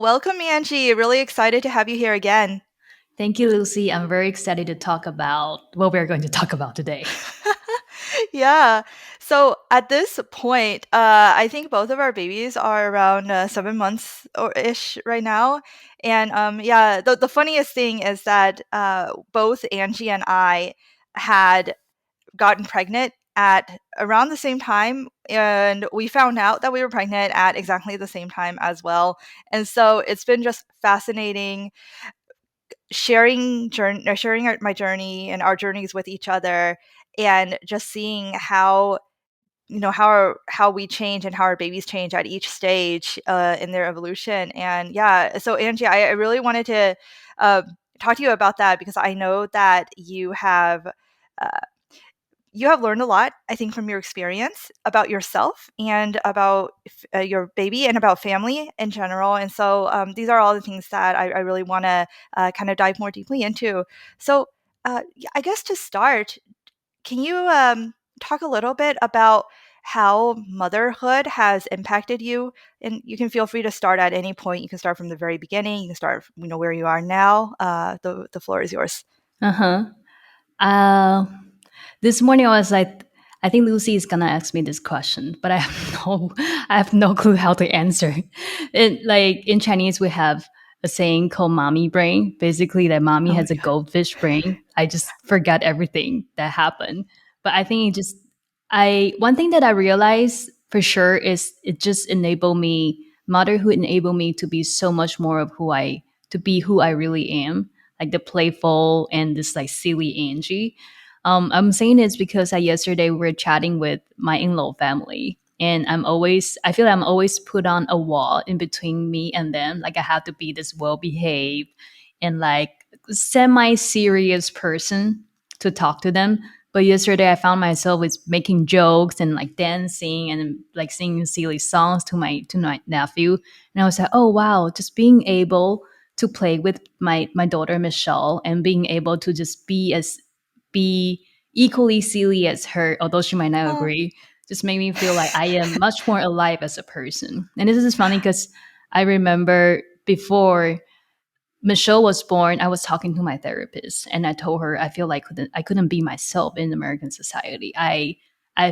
Welcome, Angie. Really excited to have you here again. Thank you, Lucy. I'm very excited to talk about what we're going to talk about today. Yeah. So at this point, I think both of our babies are around 7 months or ish right now. And yeah, the funniest thing is that both Angie and I had gotten pregnant at around the same time, and we found out that we were pregnant at exactly the same time as well. And so it's been just fascinating sharing my journey and our journeys with each other, and just seeing how how we change and how our babies change at each stage in their evolution. And yeah, so Angie, I really wanted to uh, talk to you about that because I know that uh, you have learned a lot, I think, from your experience about yourself and about your baby and about family in general. And so these are all the things that I really want to kind of dive more deeply into. So I guess to start, can you talk a little bit about how motherhood has impacted you? And you can feel free to start at any point. You can start from the very beginning. You can start, where you are now. The floor is yours. Uh huh. Uh, this morning I was like, I think Lucy is gonna ask me this question, but I have no clue how to answer. Like in Chinese, we have a saying called "mommy brain." Basically, that mommy Oh my has a god. goldfish brain. I just forgot everything that happened. But I think I one thing that I realized for sure is it just enabled me. Motherhood enabled me to be so much more of to be who I really am, like the playful and this like silly Angie. I'm saying this because yesterday we were chatting with my in-law family, and I feel like I'm always put on a wall in between me and them. Like I have to be this well-behaved and like semi-serious person to talk to them. But yesterday I found myself with making jokes and like dancing and like singing silly songs to my nephew, and I was like, oh wow, just being able to play with my daughter Michelle and being able to just be equally silly as her, although she might not Oh. agree, just made me feel like I am much more alive as a person. And this is funny because I remember before Michelle was born, I was talking to my therapist and I told her I feel like I couldn't be myself in American society. I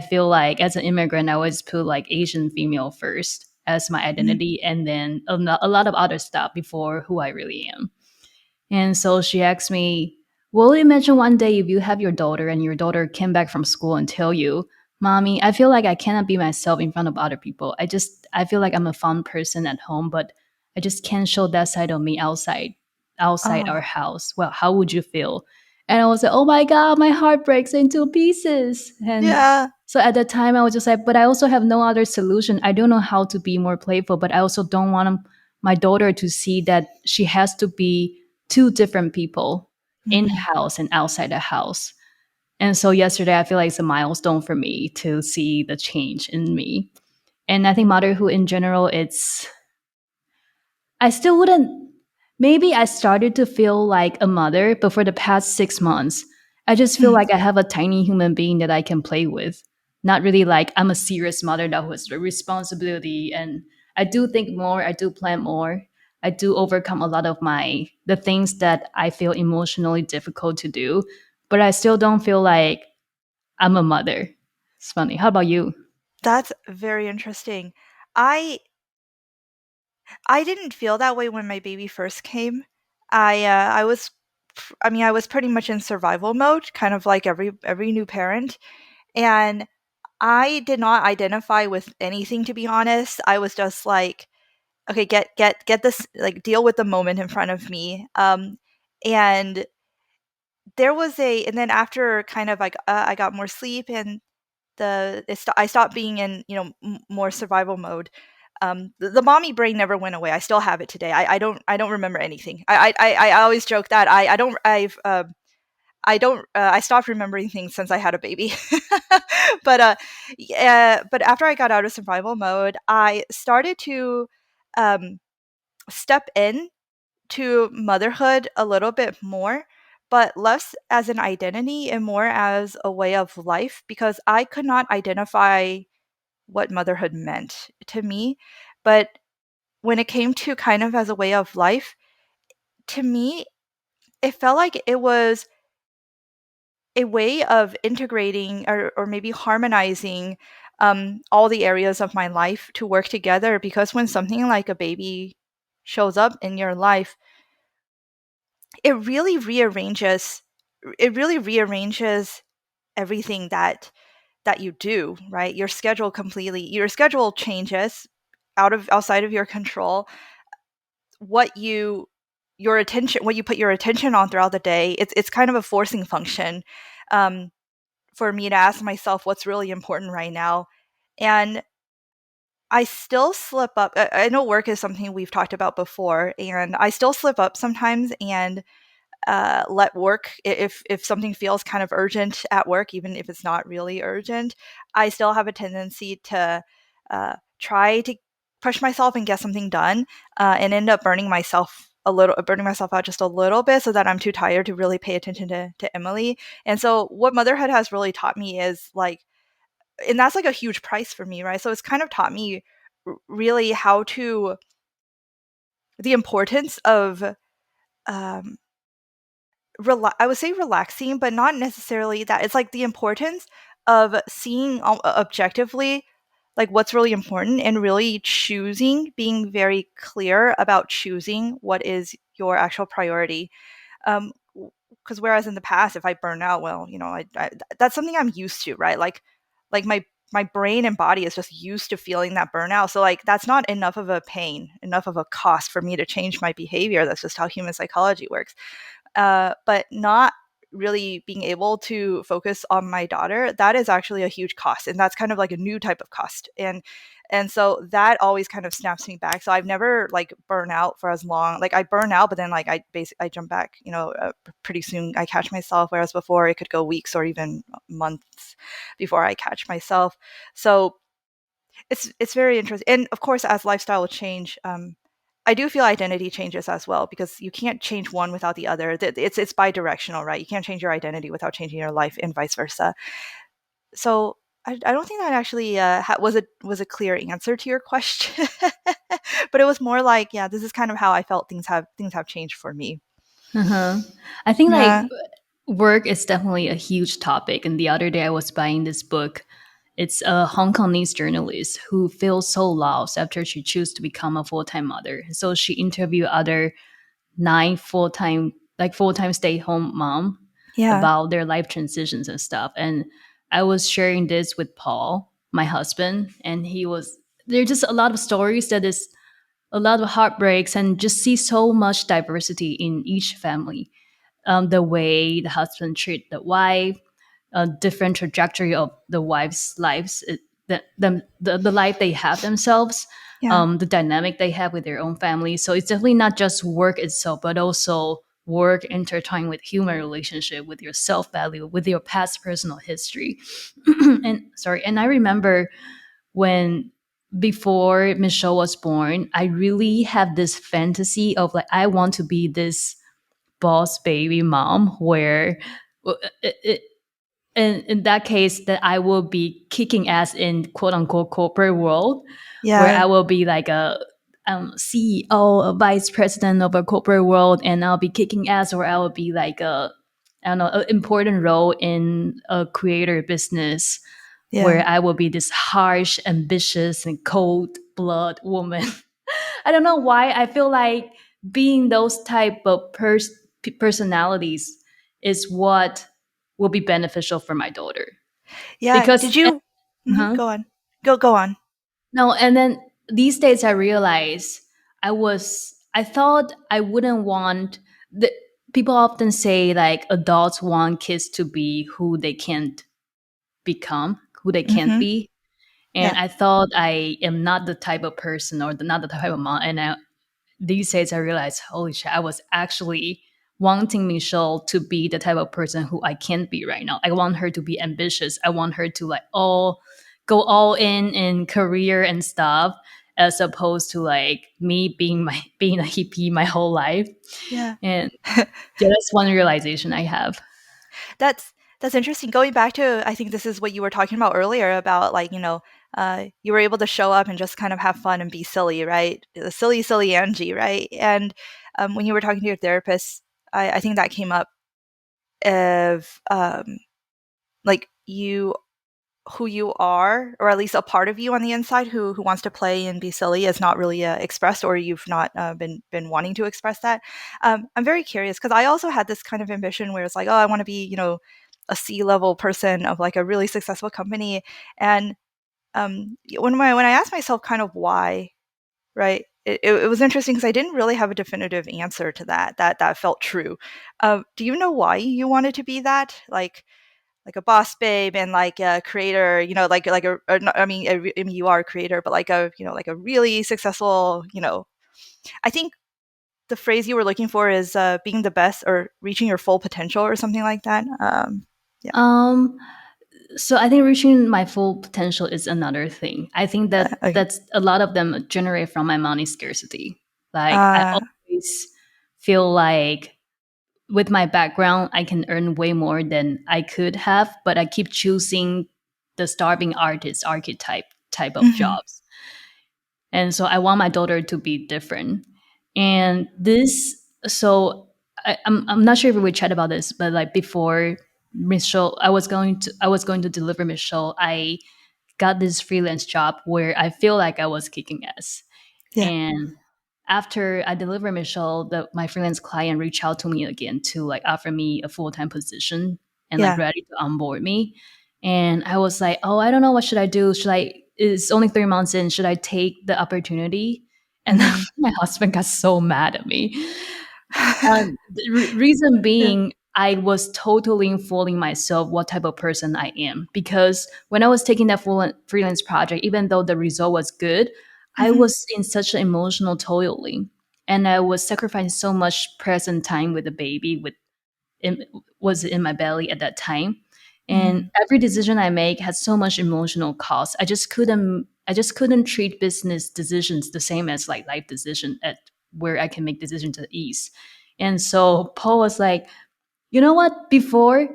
feel like as an immigrant, I always put like Asian female first as my Mhm. identity, and then a lot of other stuff before who I really am. And so she asked me, will you imagine one day if you have your daughter and your daughter came back from school and tell you, Mommy, I feel like I cannot be myself in front of other people. I feel like I'm a fun person at home, but I just can't show that side of me outside our Oh. house. Well, how would you feel? And I was like, oh my God, my heart breaks into pieces. And Yeah. so at that time, I was just like, but I also have no other solution. I don't know how to be more playful, but I also don't want my daughter to see that she has to be two different people in Mhm. the house and outside the house. And so yesterday, I feel like it's a milestone for me to see the change in me. And I think motherhood in general, I still wouldn't, maybe I started to feel like a mother, but for the past 6 months, I just feel Mhm. like I have a tiny human being that I can play with. Not really like I'm a serious mother that has the responsibility. And I do think more, I do plan more. I do overcome a lot of the things that I feel emotionally difficult to do, but I still don't feel like I'm a mother. It's funny. How about you? That's very interesting. I I didn't feel that way when my baby first came. I was I was pretty much in survival mode, kind of like every new parent, and I did not identify with anything, to be honest. I was just like, okay, get this, like, deal with the moment in front of me. And and then after kind of like I got more sleep, and I stopped being in, more survival mode. The mommy brain never went away. I still have it today. I don't remember anything. I always joke that I stopped remembering things since I had a baby. but yeah, but after I got out of survival mode, I started to um, step in to motherhood a little bit more, but less as an identity and more as a way of life, because I could not identify what motherhood meant to me. But when it came to kind of as a way of life, to me, it felt like it was a way of integrating or maybe harmonizing all the areas of my life to work together. Because when something like a baby shows up in your life, it really rearranges it really rearranges everything that you do, right? Your schedule changes outside of your control. What you your attention what you put your attention on throughout the day, it's kind of a forcing function um, for me to ask myself what's really important right now. And I still slip up. I know work is something we've talked about before, and I still slip up sometimes and let work, if something feels kind of urgent at work, even if it's not really urgent, I still have a tendency to try to push myself and get something done, and end up burning myself out just a little bit, so that I'm too tired to really pay attention to Emily. And so what motherhood has really taught me is like, and that's like a huge price for me, right? So it's kind of taught me really how to the importance of um, I would say relaxing, but not necessarily that. It's like the importance of seeing objectively like what's really important, and really being very clear about choosing what is your actual priority. Um, because whereas in the past, if I burn out, well, that's something I'm used to, right? Like my brain and body is just used to feeling that burnout. So like that's not enough of a pain, enough of a cost for me to change my behavior. That's just how human psychology works. But not really being able to focus on my daughter, that is actually a huge cost, and that's kind of like a new type of cost. And so that always kind of snaps me back. So I've never like burn out for as long. Like I burn out, but then like I jump back. Pretty soon I catch myself. Whereas before it could go weeks or even months before I catch myself. So it's very interesting. And of course, as lifestyle change, I do feel identity changes as well, because you can't change one without the other. It's bi-directional, right? You can't change your identity without changing your life, and vice versa. So I don't think that actually was a clear answer to your question, but it was more like, yeah, this is kind of how I felt things have changed for me. Uh-huh. I think like Yeah, work is definitely a huge topic. And the other day I was buying this book. It's a Hong Kongese journalist who feels so lost after she chose to become a full-time mother. So she interviewed other nine full-time stay-at-home mom yeah, about their life transitions and stuff. And I was sharing this with Paul, my husband, and he was there's just a lot of stories that is a lot of heartbreaks and just see so much diversity in each family. The way the husband treat the wife, a different trajectory of the wife's lives, the life they have themselves, yeah, the dynamic they have with their own family. So it's definitely not just work itself, but also work intertwined with human relationship, with your self value, with your past personal history. And I remember when before Michelle was born, I really have this fantasy of like I want to be this boss baby mom where it, in that case that I will be kicking ass in quote unquote corporate world, where yeah, I will be like a CEO, a vice president of a corporate world, and I'll be kicking ass, or I will be like a I don't know, an important role in a creator business yeah. where I will be this harsh, ambitious, and cold blood woman. I don't know why I feel like being those type of personalities is what will be beneficial for my daughter. Yeah. Because Did you? huh? Go on. Go on. No, and then these days I realize I thought I wouldn't want the people often say like adults want kids to be who they can't become, who they can't Mm-hmm. be. And Yeah. I thought I am not the type of person or not the type of mom. And these days I realized, holy shit, I was actually wanting Michelle to be the type of person who I can't be right now. I want her to be ambitious. I want her to like all go all in career and stuff, as opposed to like me being a hippie my whole life. Yeah. And yeah, that's one realization I have. That's interesting. Going back to, I think this is what you were talking about earlier about like, you were able to show up and just kind of have fun and be silly, right? The silly, silly Angie, right? And when you were talking to your therapist, I think that came up of like you who you are, or at least a part of you on the inside who wants to play and be silly is not really expressed, or you've not been wanting to express that. I'm very curious because I also had this kind of ambition where it's like, oh, I want to be, a C-level person of like a really successful company. And when I asked myself kind of why, right, it was interesting because I didn't really have a definitive answer to that felt true. Do you know why you wanted to be that? Like a boss babe and like a creator, like I mean, you are a creator, but like like a really successful, I think the phrase you were looking for is being the best or reaching your full potential or something like that. Yeah. Um, so I think reaching my full potential is another thing. I think that Okay. that's a lot of them generate from my money scarcity. Like I Uh, always feel like with my background, I can earn way more than I could have, but I keep choosing the starving artist archetype type of mhm. jobs. And so I want my daughter to be different. And this, so I'm not sure if we chat about this, but like before Michelle, I was going to deliver Michelle. I got this freelance job where I feel like I was kicking ass. Yeah. And after I delivered Michelle, my freelance client reached out to me again to like offer me a full time position and like Yeah. ready to onboard me. And I was like, oh, I don't know, what should I do? Should I? It's only 3 months in. Should I take the opportunity? And Hmm. my husband got so mad at me. The reason Yeah. being, I was totally fooling myself what type of person I am. Because when I was taking that full freelance project, even though the result was good, I Hmm. was in such an emotional toiling. And I was sacrificing so much present time with the baby, in, was in my belly at that time. And Hmm. every decision I make had so much emotional cost. I just couldn't treat business decisions the same as like life decision at where I can make decisions at ease. And so Paul was like, you know what? Before,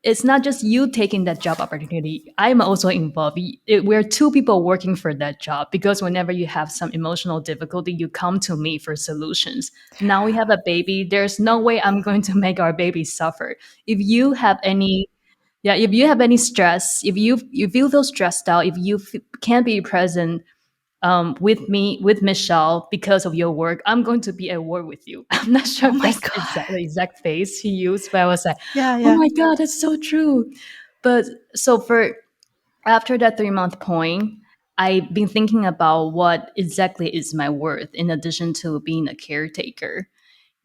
it's not just you taking that job opportunity. I'm also involved. We're two people working for that job because whenever you have some emotional difficulty, you come to me for solutions. Now we have a baby. There's no way I'm going to make our baby suffer. If you have any, yeah, if you have any stress, if you feel stressed out, if you can't be present with me, with Michelle, because of your work, I'm going to be at war with you. I'm not sure Oh if my that's god. the exact phrase he used, but I was like, Yeah. oh Yeah. my God, that's so true. But so for after that 3 month point, I've been thinking about what exactly is my worth in addition to being a caretaker.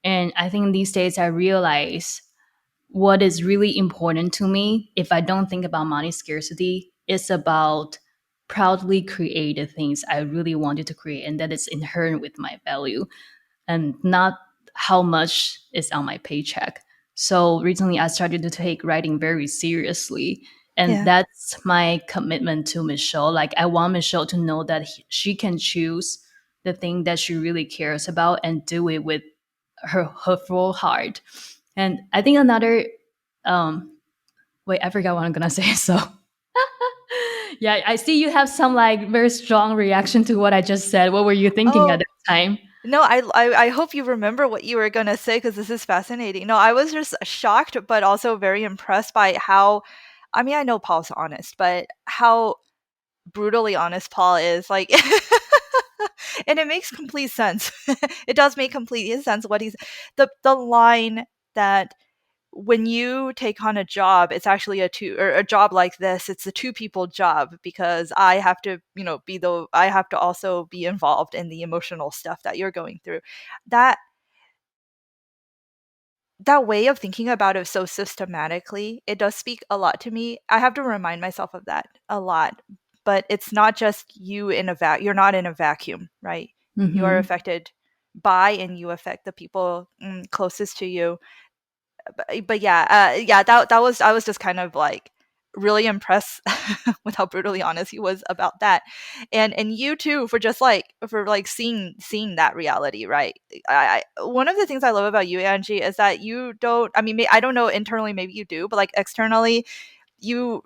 And I think these days I realize what is really important to me, if I don't think about money scarcity, is about proudly create the things I really wanted to create and that is inherent with my value and not how much is on my paycheck. So recently I started to take writing very seriously. And Yeah. that's my commitment to Michelle. Like, I want Michelle to know that she can choose the thing that she really cares about and do it with her full heart. And I think another, um, wait, I forgot what I'm gonna say. So, yeah, I see you have some like very strong reaction to what I just said. What were you thinking at Oh, that time? no, I hope you remember what you were gonna say because this is fascinating. No, I was just shocked, but also very impressed by how, I mean, I know Paul's honest, but how brutally honest Paul is. Like, and it makes complete sense. It does make complete sense what he's the line that when you take on a job, it's actually a two or a job like this, it's a two people job because I have to, I have to also be involved in the emotional stuff that you're going through. That that way of thinking about it so systematically, it does speak a lot to me. I have to remind myself of that a lot. But it's not just you in a you're not in a vacuum, right? You are Mm-hmm. affected by and you affect the people closest to you. But yeah, yeah, that was I was just kind of like really impressed with how brutally honest he was about that, and you too for just like for like seeing that reality, right? One of the things I love about you, Angie, is that you don't. I mean, I don't know internally, maybe you do, but like externally, you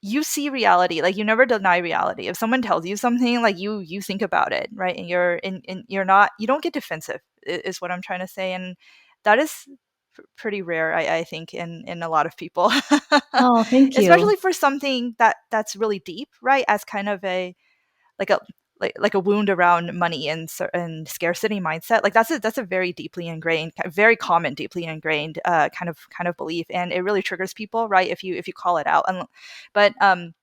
you see reality, like you never deny reality. If someone tells you something, like you think about it, right? And you're not, you don't get defensive, is what I'm trying to say. And that is pretty rare, I think, in a lot of people. Oh, thank Especially you. for something that's really deep, right? As kind of a like a like a wound around money and scarcity mindset. Like that's a very deeply ingrained, very common, deeply ingrained kind of belief, and it really triggers people, right? If you call it out. But um,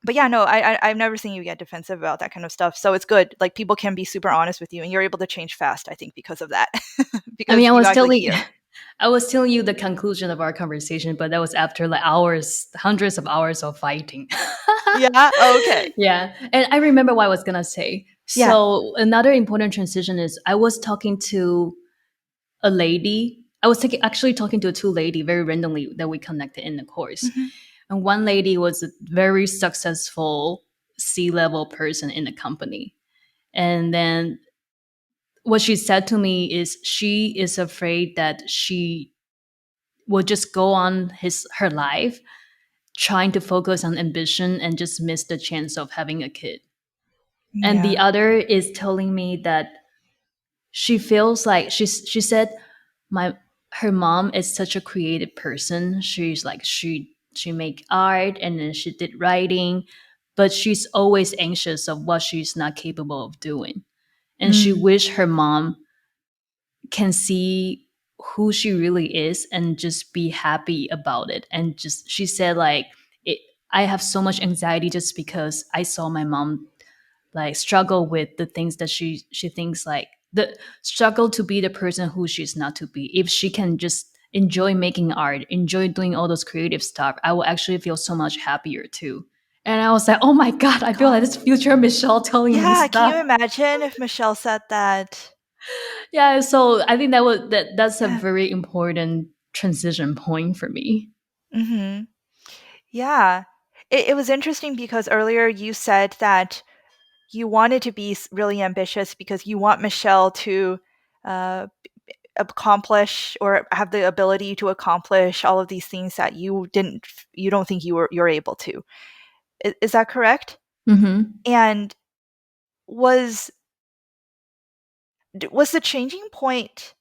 but yeah, no, I've never seen you get defensive about that kind of stuff. So it's good. Like people can be super honest with you, and you're able to change fast. I think because of that, I mean, because you actually care. I was telling you the conclusion of our conversation, but that was after like hours, hundreds of hours of fighting. Yeah. Oh, okay. Yeah. And I remember what I was going to say. Yeah. So another important transition is I was talking to a lady. I was actually talking to two lady very randomly that we connected in the course. Hmm. And one lady was a very successful C-level person in the company. And then what she said to me is she is afraid that she will just go on her life trying to focus on ambition and just miss the chance of having a kid. And the Yeah. other is telling me that she feels like she said my her mom is such a creative person. She's like she make art and then she did writing, but she's always anxious of what she's not capable of doing. And she Mm. wish her mom can see who she really is and just be happy about it. And just she said like it, I have so much anxiety just because I saw my mom like struggle with the things that she thinks like the struggle to be the person who she's not to be. If she can just enjoy making art, enjoy doing all those creative stuff, I will actually feel so much happier too. And I was like, oh my god, I feel like God. this future Michelle telling me Yeah. Can stuff. you imagine if Michelle said that? Yeah, so I think that's a Yeah. very important transition point for me. Hmm. Yeah. It was interesting because earlier you said that you wanted to be really ambitious because you want Michelle to uh, accomplish or have the ability to accomplish all of these things that you don't think you're able to. Is that correct? Mm-hmm. And was was the changing point?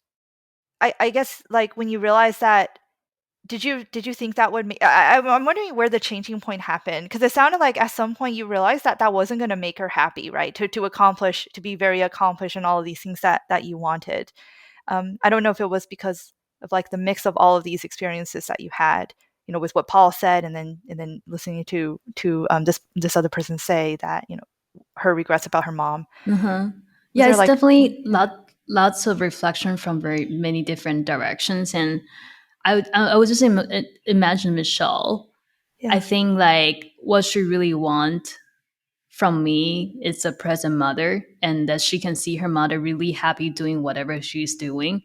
I guess like when you realized that, did you think that would make? I'm wondering where the changing point happened because it sounded like at some point you realized that that wasn't going to make her happy, right? To accomplish, to be very accomplished and all of these things that you wanted. I don't know if it was because of like the mix of all of these experiences that you had, with what Paul said, and then listening to this other person say that her regrets about her mom. Uh-huh. Was Yeah, there it's like, definitely yeah, lots of reflection from very many different directions. And I would just imagine Michelle. I yeah, think like what she really want from me is a present mother, and that she can see her mother really happy doing whatever she's doing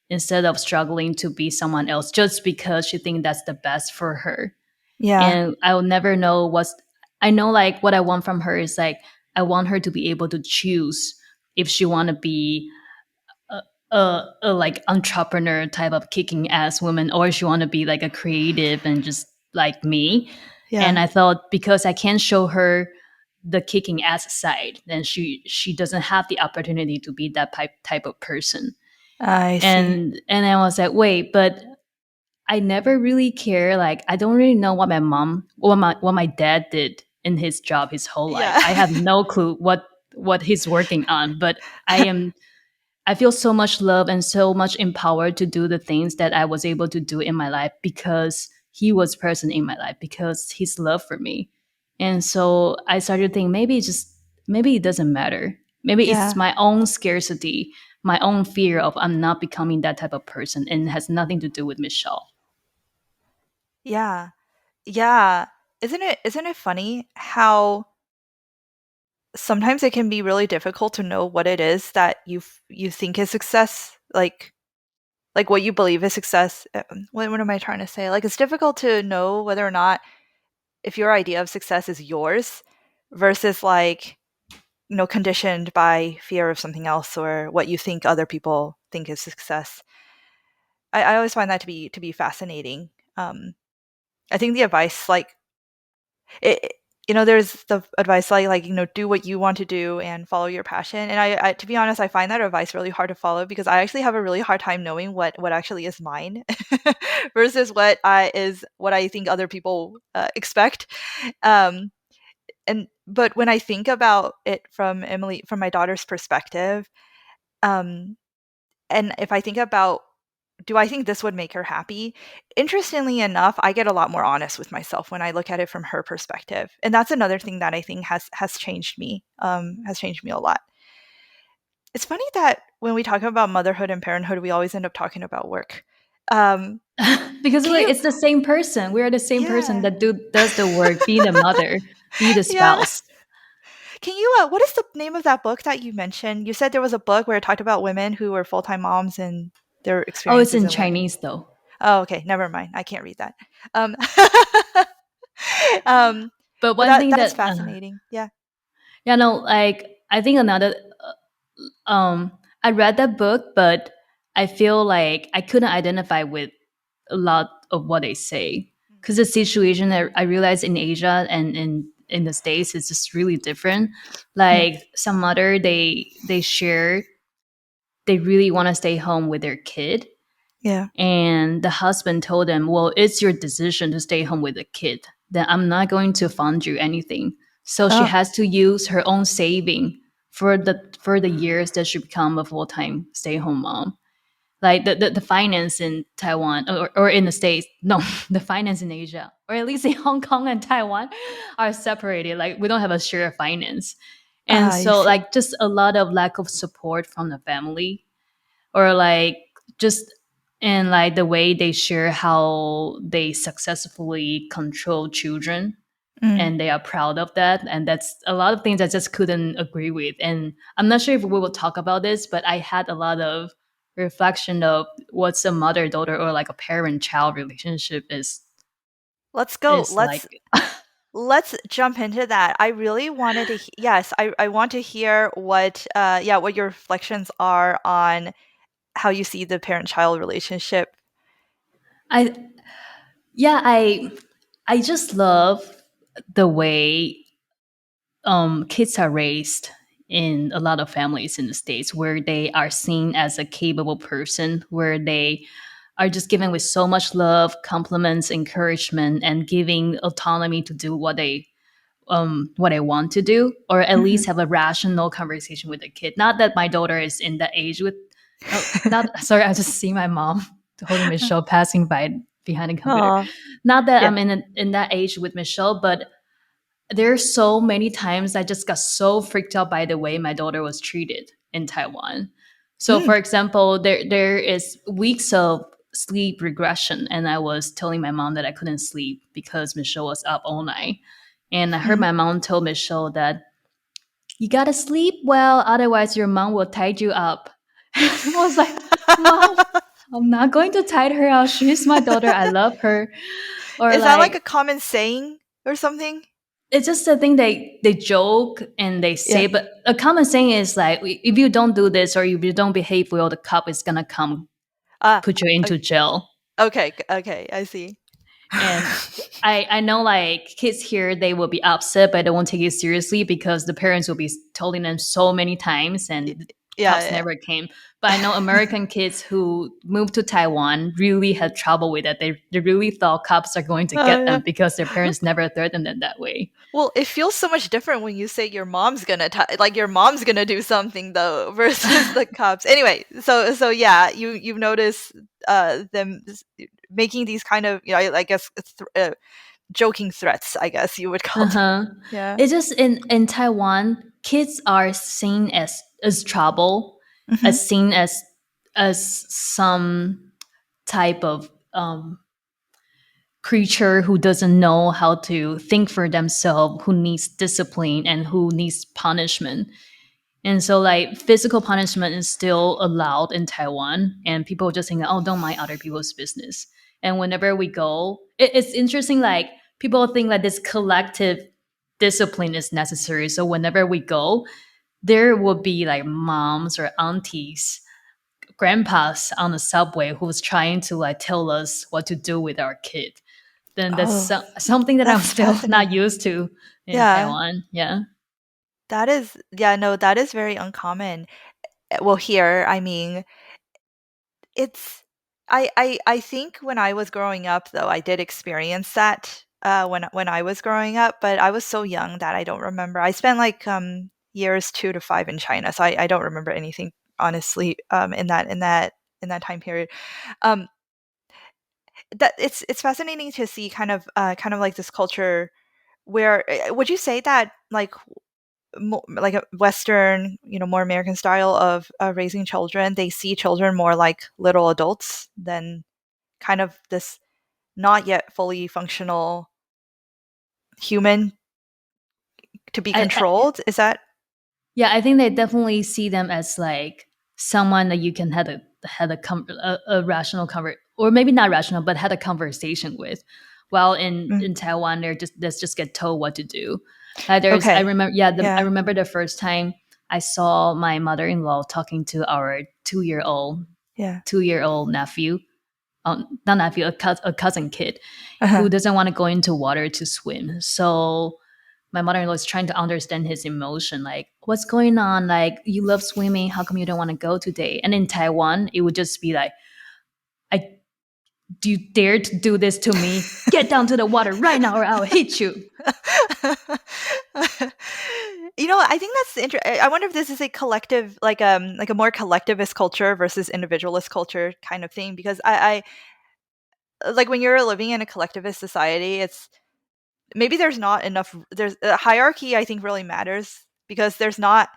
instead of struggling to be someone else just because she thinks that's the best for her. yeah, And I'll never know what's I know like what I want from her is like I want her to be able to choose if she want to be a like entrepreneur type of kicking ass woman or she want to be like a creative and just like me. And yeah. I thought because I can't show her the kicking ass side, then she doesn't have the opportunity to be that type of person. I see. And I was like, wait, but I never really care. Like I don't really know what my mom or what my dad did in his job his whole life. Yeah. I have no clue what he's working on, but I feel so much love and so much empowered to do the things that I was able to do in my life because he was present in my life, because his love for me. And so I started to think maybe it doesn't matter. Maybe it's Yeah. my own scarcity, my own fear of I'm not becoming that type of person, and it has nothing to do with Michelle. Yeah. Yeah. Isn't it funny how sometimes it can be really difficult to know what it is that you think is success, like what you believe is success. What am I trying to say? Like it's difficult to know whether or not if your idea of success is yours versus like, conditioned by fear of something else or what you think other people think is success. I always find that to be fascinating. I think the advice, like it, you know, there's the advice like, you know, do what you want to do and follow your passion. And I, to be honest, I find that advice really hard to follow because I actually have a really hard time knowing what actually is mine versus what I think other people expect. Um, and but when I think about it from my daughter's perspective, um, and if I think about, do I think this would make her happy? Interestingly enough, I get a lot more honest with myself when I look at it from her perspective, and that's another thing that I think has changed me a lot. It's funny that when we talk about motherhood and parenthood, we always end up talking about work. Um, Because can like you? it's the same person. We are the same person Yeah, that does the work, be the mother, be the yeah. spouse. Can you? What is the name of that book that you mentioned? You said there was a book where it talked about women who were full time moms and their Oh, it's experiences in in work. Chinese though. Oh, okay, never mind. I can't read that. Um, But but one thing that's that fascinating. Yeah. yeah, no, like I think another I read that book, but I feel like I couldn't identify with a lot of what they say because the situation that I realized in Asia and in the States is just really different. Yeah. Like some mother, they share they really want to stay home with their kid, Yeah. and the husband told them, well, it's your decision to stay home with the kid, then I'm not going to fund you anything. So she Oh. has to use her own saving for the years that she become a full-time stay-home mom. Like the finance in Taiwan or in the States, no, the finance in Asia, or at least in Hong Kong and Taiwan, are separated. Like we don't have a share of finance. And I so see. like just a lot of lack of support from the family, or like just in like the way they share how they successfully control children, Mm. and they are proud of that, and that's a lot of things I just couldn't agree with. And I'm not sure if we will talk about this, but I had a lot of reflection of what's a mother daughter or like a parent child relationship Let's go. is like. Let's jump into that. I really wanted to yes, I want to hear what your reflections are on how you see the parent-child relationship. I yeah, I just love the way kids are raised in a lot of families in the States, where they are seen as a capable person, where they are just given with so much love, compliments, encouragement, and giving autonomy to do what I want to do, or at least Mhm. have a rational conversation with the kid. Not that my daughter is in that age with, oh, not sorry, I just see my mom holding Michelle passing by behind the computer. Aw. Not that Yeah. I'm in that age with Michelle, but there's so many times I just got so freaked out by the way my daughter was treated in Taiwan. So, Mm. for example, there is weeks of sleep regression, and I was telling my mom that I couldn't sleep because Michelle was up all night. And I heard Mhm. my mom tell Michelle that you gotta sleep well, otherwise your mom will tie you up. I was like, Mom, I'm not going to tie her up. She's my daughter. I love her. Or Is that like like a common saying or something? it's just a thing they joke and they Yeah. say, but a common saying is like, if you don't do this or if you don't behave well, the cop is gonna come Ah, put you o into jail. okay, okay, I see. And I know like kids here, they will be upset, but they won't take it seriously because the parents will be telling them so many times Y and the cops yeah, never came. But I know American kids who moved to Taiwan really had trouble with that. They really thought cops are going to oh, get yeah. them because their parents never threatened them that way. Well, it feels so much different when you say your mom's gonna do something though versus the cops. Anyway, so yeah, you've noticed them making these kind of, you know, I guess joking threats, I guess you would call them. Uh-huh. Yeah. It's just in Taiwan, kids are seen as trouble, Mhm. as some type of creature who doesn't know how to think for themselves, who needs discipline and who needs punishment. And so, like, physical punishment is still allowed in Taiwan, and people just think, "Oh, don't mind other people's business." And whenever we go, it's interesting. Like, people think that this collective discipline is necessary. So whenever we go, there will be like moms or aunties, grandpas on the subway who's trying to like tell us what to do with our kid. then that's Oh, something that I'm that's still not fascinating. used to in Yeah, Taiwan. Yeah. that is, yeah, no, that is very uncommon. Well, here, I mean, it's I think when I was growing up, though, I did experience that, when I was growing up, but I was so young that I don't remember. I spent, like, years 2 to 5 in China, so I don't remember anything, honestly, in that time period. Um, that it's fascinating to see kind of like this culture where would you say that, like, like a Western, more American style of raising children, they see children more like little adults than kind of this not yet fully functional human to be I, controlled? Is that Yeah, I think they definitely see them as like someone that you can have a rational or maybe not rational, but had a conversation with. While mm, in Taiwan, they just get told what to do. Like there's, I okay? remember, yeah, I Yeah. remember the first time I saw my mother-in-law talking to our Yeah. 2 year old nephew, not nephew, a cousin kid Uh-huh. who doesn't want to go into water to swim. So my mother-in-law is trying to understand his emotion, like what's going on, like you love swimming, how come you don't want to go today? And in Taiwan it would just be like, I do you dare to do this to me? Get down to the water right now or I'll hit you. I think that's interesting. I wonder if this is a collective, like a more collectivist culture versus individualist culture kind of thing. Because like when you're living in a collectivist society, it's maybe there's not enough. There's hierarchy. I think really matters because there's not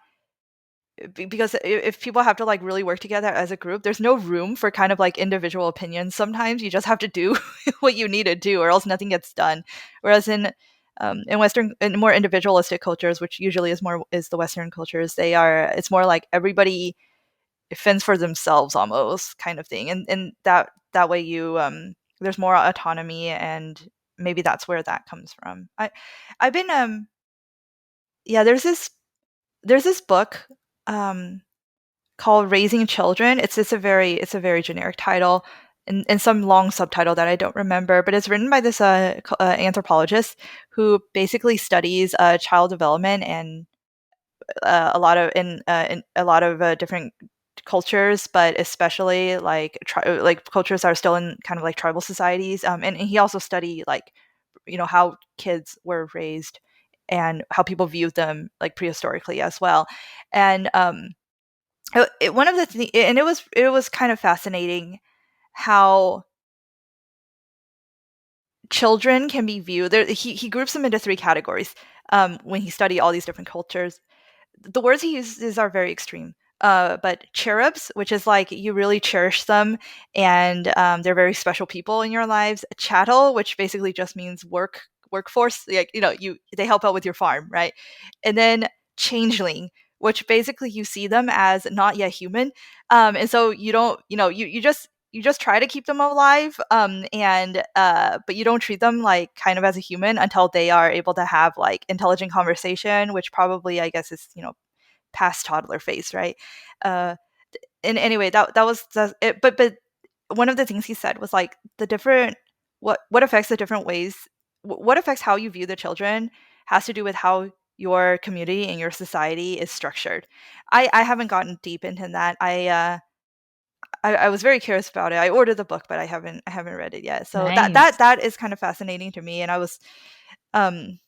because if people have to like really work together as a group, there's no room for kind of like individual opinions. Sometimes you just have to do what you need to do, or else nothing gets done. Whereas in more individualistic cultures, which usually is the Western cultures, it's more like everybody fends for themselves almost kind of thing, and that way there's more autonomy, and maybe that's where that comes from. I've been yeah, there's this book um called Raising Children. It's a very generic title and some long subtitle that I don't remember, but it's written by this anthropologist who basically studies child development and in a lot of different cultures, but especially like cultures that are still in kind of like tribal societies. And he also studied like how kids were raised and how people viewed them like prehistorically as well. And one of the and it was kind of fascinating how children can be viewed. He groups them into three categories when he studied all these different cultures. The words he uses are very extreme. But cherubs, which is like you really cherish them, and they're very special people in your lives. Chattel, which basically just means workforce, like they help out with your farm, right? And then changeling, which basically you see them as not yet human, and so you don't, you just try to keep them alive, and but you don't treat them like kind of as a human until they are able to have like intelligent conversation, which probably I guess is past toddler phase, right? Uh, and anyway, that was it. But one of the things he said was like the different what affects the different ways. What affects how you view the children has to do with how your community and your society is structured. I haven't gotten deep into that. I was very curious about it. I ordered the book, but I haven't read it yet. So that that Nice. that is kind of fascinating to me. And um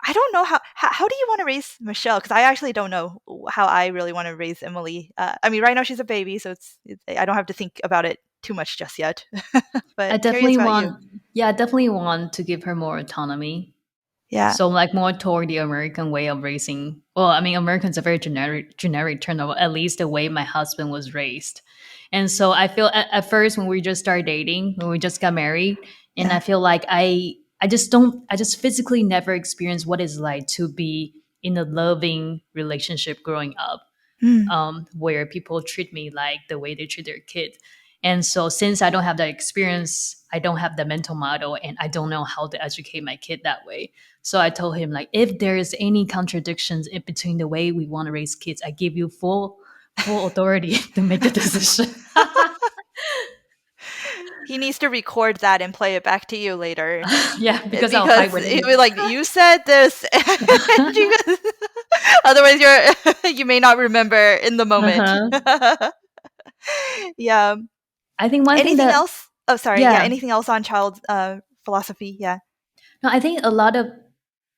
I don't know how do you want to raise Michelle? Because I actually don't know how I really want to raise Emily. I mean, right now she's a baby, so I don't have to think about it too much just yet. I But curious definitely about you. want, yeah, I definitely want to give her more autonomy. Yeah. So like more toward the American way of raising. Well, I mean, American's a very generic term of at least the way my husband was raised. And so I feel at first when we just started dating, when we just got married, and I Yeah. feel like I just physically never experienced what it's like to be in a loving relationship growing up, Mm. where people treat me like the way they treat their kid. And so, since I don't have that experience, I don't have the mental model, and I don't know how to educate my kid that way. So I told him, like, if there is any contradictions in between the way we want to raise kids, I give you full authority to make the decision. he needs to record that and play it back to you later. Yeah, because I'll fight Because with he him. was like, "You said this," and otherwise you may not remember in the moment. Uh-huh. Yeah. I think one thing Anything that, else? Oh, sorry. Yeah. yeah, Anything else on child philosophy? Yeah. no, I think a lot of,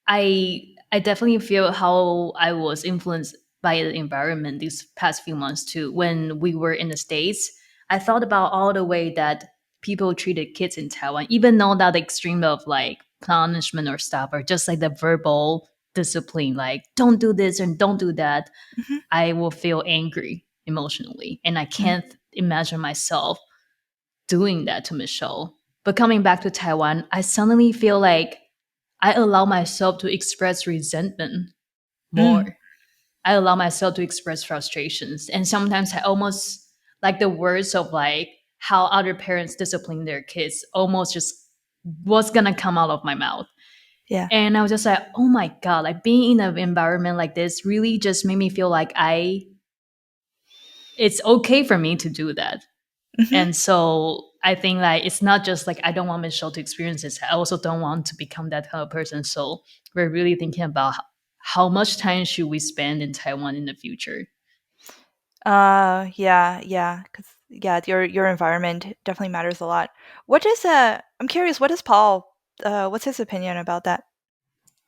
I definitely feel how I was influenced by the environment these past few months too. When we were in the States, I thought about all the way that people treated kids in Taiwan, even though that extreme of like punishment or stuff, or just like the verbal discipline, like don't do this and don't do that, Hmm. I will feel angry emotionally. And I can't imagine myself doing that to Michelle. But coming back to Taiwan, I suddenly feel like I allow myself to express resentment Mm. more. I allow myself to express frustrations. And sometimes I almost like the words of like how other parents discipline their kids almost just was gonna come out of my mouth. Yeah. And I was just like, oh my God, like being in an environment like this really just made me feel like it's okay for me to do that. Hmm. And so I think like it's not just like I don't want Michelle to experience this. I also don't want to become that kind of person. So we're really thinking about how much time should we spend in Taiwan in the future. Yeah, yeah. Because yeah, your environment definitely matters a lot. What is I'm curious. What is Paul? What's his opinion about that?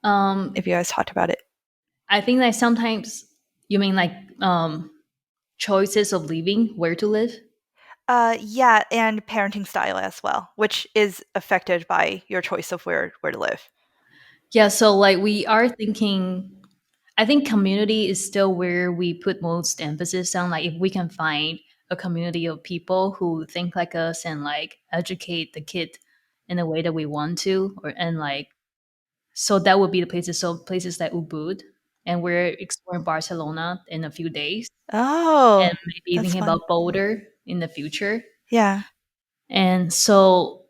If Um, you guys talked about it. I think like sometimes you mean like choices of living where to live. Yeah, and parenting style as well, which is affected by your choice of where to live. Yeah, so like we are thinking, I think community is still where we put most emphasis on. Like if we can find a community of people who think like us and like educate the kid in the way that we want to, or and like so that would be the places. So places like Ubud, and we're exploring Barcelona in a few days, and Oh, maybe that's thinking fun. about Boulder in the future. Yeah. And so,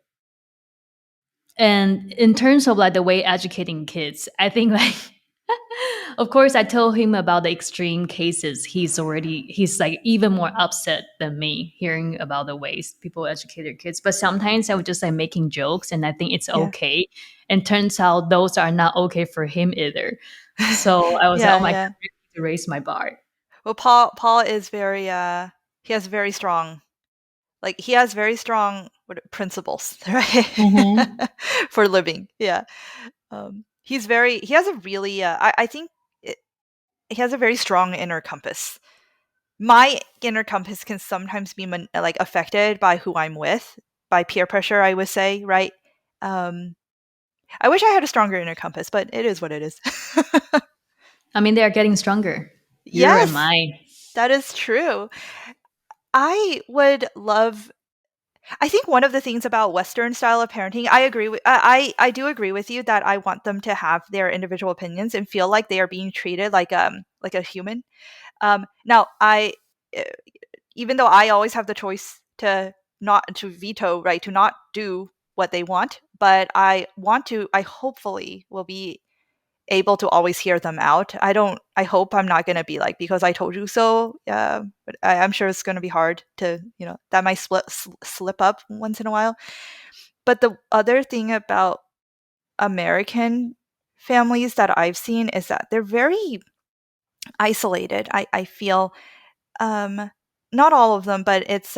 and in terms of like the way educating kids, I think like of course I told him about the extreme cases. He's like even more upset than me hearing about the ways people educate their kids. But sometimes I was just like making jokes and I think it's Yeah. okay. And turns out those are not okay for him either. So I was like, oh Yeah, my God, yeah. I need to raise my bar. Well, Paul is very he has very strong like he has very strong principles, right? Mm-hmm. For living. Yeah. He has a really I think it, he has a very strong inner compass. My inner compass can sometimes be like affected by who I'm with, by peer pressure, I would say, right? Um I wish I had a stronger inner compass, but it is what it is. I mean, they are getting stronger. Your and Yes, mine. that is true. I would love I think one of the things about Western style of parenting, I agree with I do agree with you that I want them to have their individual opinions and feel like they are being treated like a human. Now uh, even though I always have the choice to not to veto, right, to not do what they want, but I hopefully will be able to always hear them out. I hope I'm not going to be like, because I told you so. But I'm sure it's going to be hard to, that might slip up once in a while. But the other thing about American families that I've seen is that they're very isolated. I feel, um, not all of them, but it's,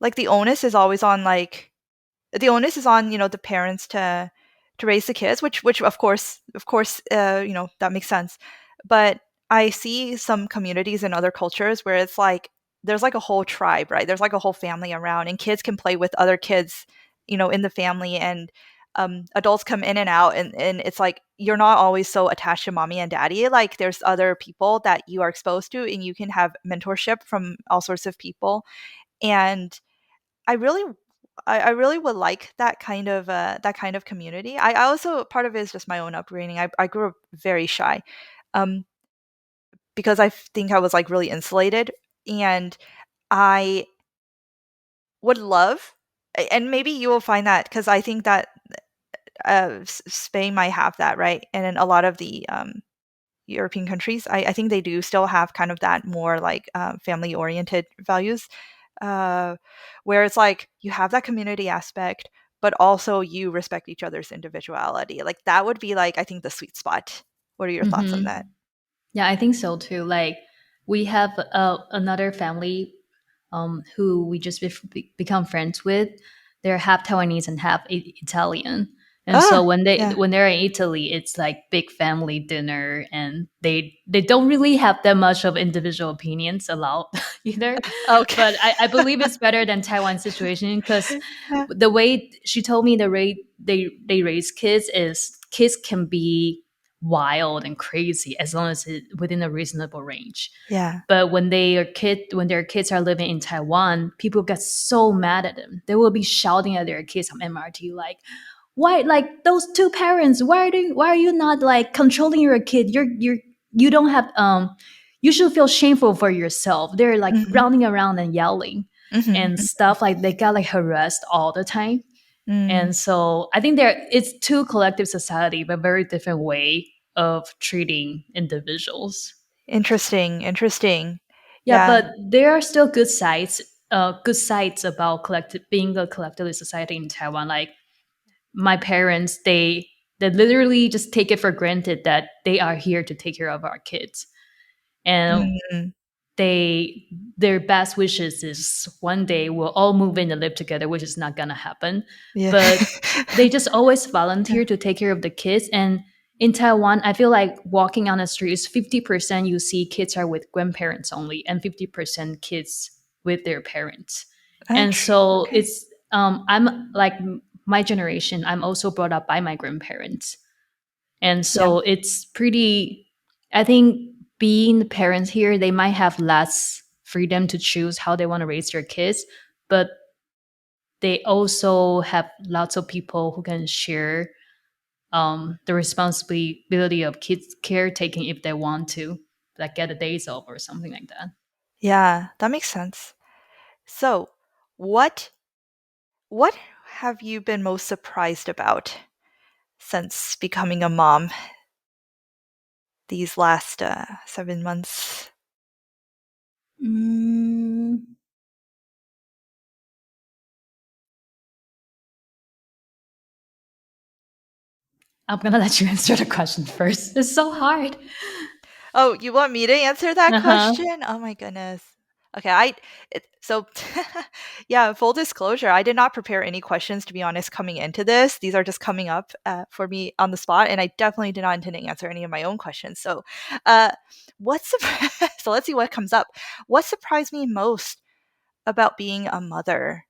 like the onus is on, the parents to raise the kids, which of course, that makes sense. But I see some communities in other cultures where it's like there's like a whole tribe, right? There's like a whole family around, and kids can play with other kids, in the family, and adults come in and out, and it's like you're not always so attached to mommy and daddy. Like there's other people that you are exposed to, and you can have mentorship from all sorts of people. And I really I really would like that kind of community. I also, part of it is just my own upbringing. I grew up very shy, um, because I think I was like really insulated, and I would love, and maybe you will find that, because I think that Spain might have that, right, and in a lot of the European countries, I think they do still have kind of that more like family oriented values. uh, where it's like you have that community aspect, but also you respect each other's individuality. Like that would be like I think the sweet spot. What are your thoughts on Mm-hmm. that? Yeah, I think so too. Like we have another family who we just become friends with. They're half Taiwanese and half Italian. And so Ah, yeah. when they're in Italy, it's like big family dinner, and they don't really have that much of individual opinions allowed either. Okay. But I believe it's better than Taiwan's situation because Yeah. the way she told me the way they raise kids is kids can be wild and crazy as long as it's within a reasonable range. Yeah. But when their kids are living in Taiwan, people get so mad at them. They will be shouting at their kids on MRT like, "Why, like those two parents? Why are you not like controlling your kid? You don't have you should feel shameful for yourself." They're like Mhm. running around and yelling Mhm. and stuff like they got like harassed all the time. Mm. And so I think it's two collective society, but very different way of treating individuals. Interesting. Interesting. Yeah, Yeah. but there are still good sides about collective being a collectivist society in Taiwan. Like my parents, they literally just take it for granted that they are here to take care of our kids. And Mm. they their best wishes is one day we'll all move in and live together, which is not gonna happen. Yeah. But they just always volunteer to take care of the kids. And in Taiwan, I feel like walking on the street is 50% you see kids are with grandparents only, and 50% kids with their parents. And so Okay. it's I'm like my generation. I'm also brought up by my grandparents, and Yeah. so it's pretty, I think being parents here, they might have less freedom to choose how they want to raise their kids, but they also have lots of people who can share the responsibility of kids caretaking if they want to, like get a days off or something like that. Yeah, that makes sense. So, what what have you been most surprised about since becoming a mom these last 7 months? Mm, I'm gonna let you answer the question first. It's so hard. Oh, you want me to answer that Uh huh. question? Oh my goodness. Okay, so yeah, full disclosure, I did not prepare any questions to be honest coming into this. These are just coming up for me on the spot, and I definitely did not intend to answer any of my own questions. So, uh, so let's see what comes up. What surprised me most about being a mother?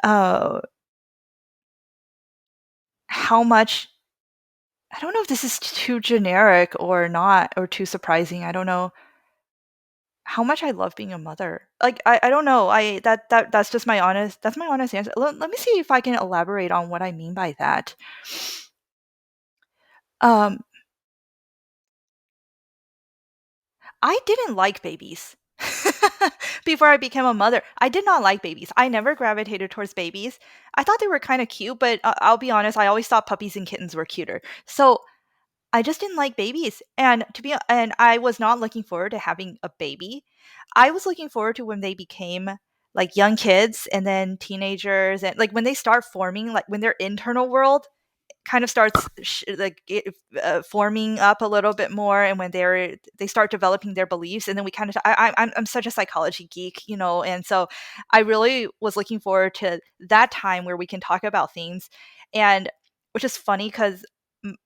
Oh, how much I don't know if this is too generic or not, or too surprising. I don't know how much I love being a mother. Like I don't know. That's just that's my honest answer. Let me see if I can elaborate on what I mean by that. Um, I didn't like babies. Before I became a mother, I did not like babies. I never gravitated towards babies. I thought they were kind of cute, but I'll be honest, I always thought puppies and kittens were cuter. So I just didn't like babies. And I was not looking forward to having a baby. I was looking forward to when they became like young kids and then teenagers and like when they start forming like when their internal world kind of starts forming up a little bit more and when they start developing their beliefs and then we kind of I'm such a psychology geek, you know, and so I really was looking forward to that time where we can talk about things. And which is funny because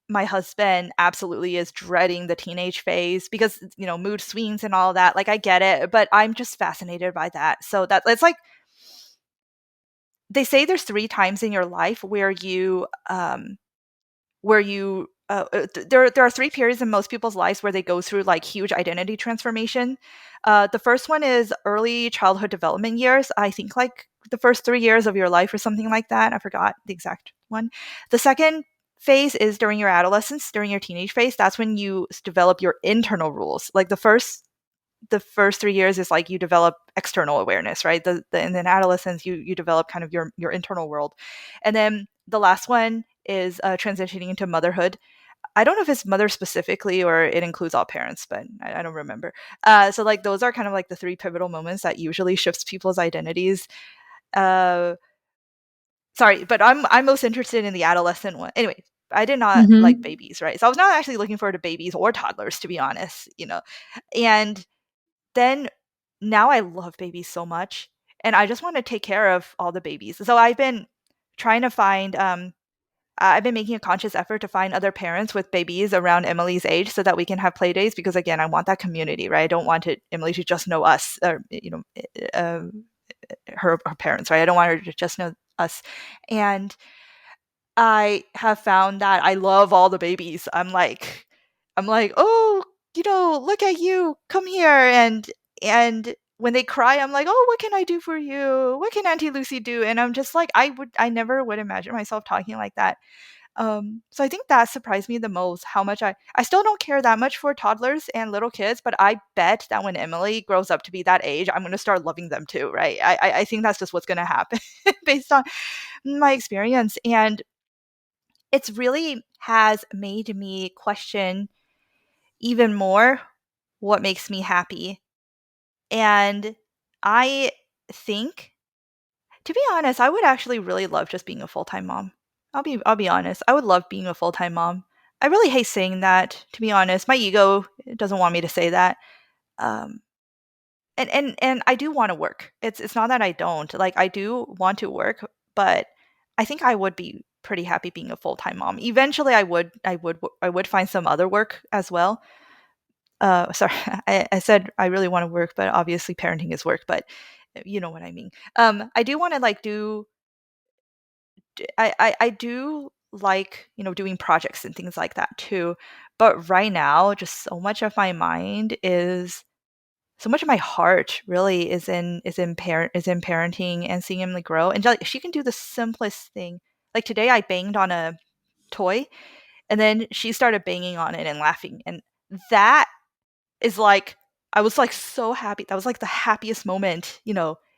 my husband absolutely is dreading the teenage phase because you know mood swings and all that. Like I get it, but I'm just fascinated by that. So that it's like they say there's three times in your life where you there are three periods in most people's lives where they go through like huge identity transformation. The first one is early childhood development years. I think like the first 3 years of your life or something like that. I forgot the exact one. The second phase is during your adolescence, during your teenage phase. That's when you develop your internal rules. Like the first 3 years is like you develop external awareness, right? And then adolescence, you develop kind of your internal world, and then the last one is transitioning into motherhood. I don't know if it's mother specifically or it includes all parents, but I don't remember. So like those are kind of like the three pivotal moments that usually shifts people's identities. Uh, Sorry, but I'm most interested in the adolescent one. Anyway, I did not like Mm-hmm. babies, right? So I was not actually looking forward to babies or toddlers, to be honest, you know. And then now I love babies so much, and I just want to take care of all the babies. So I've been trying to find I've been making a conscious effort to find other parents with babies around Emily's age so that we can have play days because again, I want that community, right? I don't want Emily to just know us or her parents, right? I don't want her to just know us. And I have found that I love all the babies. I'm like, "Oh, look at you. Come here." And when they cry, I'm like, "Oh, what can I do for you? What can Auntie Lucy do?" And I'm just like, I never would imagine myself talking like that. So I think that surprised me the most, how much I still don't care that much for toddlers and little kids, but I bet that when Emily grows up to be that age, I'm gonna start loving them too, right? I think that's just what's gonna happen based on my experience. And it's really has made me question even more what makes me happy. And I think, to be honest, I would actually really love just being a full-time mom. I'll be honest. I would love being a full-time mom. I really hate saying that, to be honest. My ego doesn't want me to say that. Um, and I do want to work. It's not that I don't. Like I do want to work, but I think I would be pretty happy being a full-time mom. Eventually I would find some other work as well. Sorry, I said I really want to work, but obviously parenting is work, but you know what I mean. I do want to like I do like, doing projects and things like that too. But right now, just so much of my heart really is in parenting and seeing Emily grow. And like she can do the simplest thing. Like today I banged on a toy and then she started banging on it and laughing. And that is like I was like so happy. That was like the happiest moment,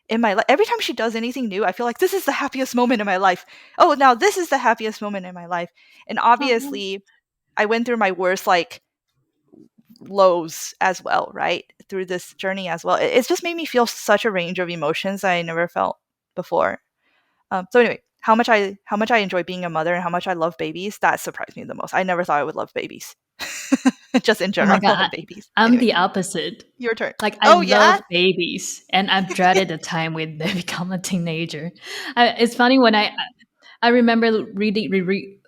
in my life. Every time she does anything new, I feel like this is the happiest moment in my life. Oh, now this is the happiest moment in my life. And Oh, obviously, I went through my worst like lows as well, right? Through this journey as well. It's just made me feel such a range of emotions I never felt before. So anyway, how much I enjoy being a mother and how much I love babies, that surprised me the most. I never thought I would love babies. Just in oh my general, God. babies. I'm Anyway, the opposite. your turn. Like I Oh yeah? love babies, and I've dreaded the time when they become a teenager. It's funny when I remember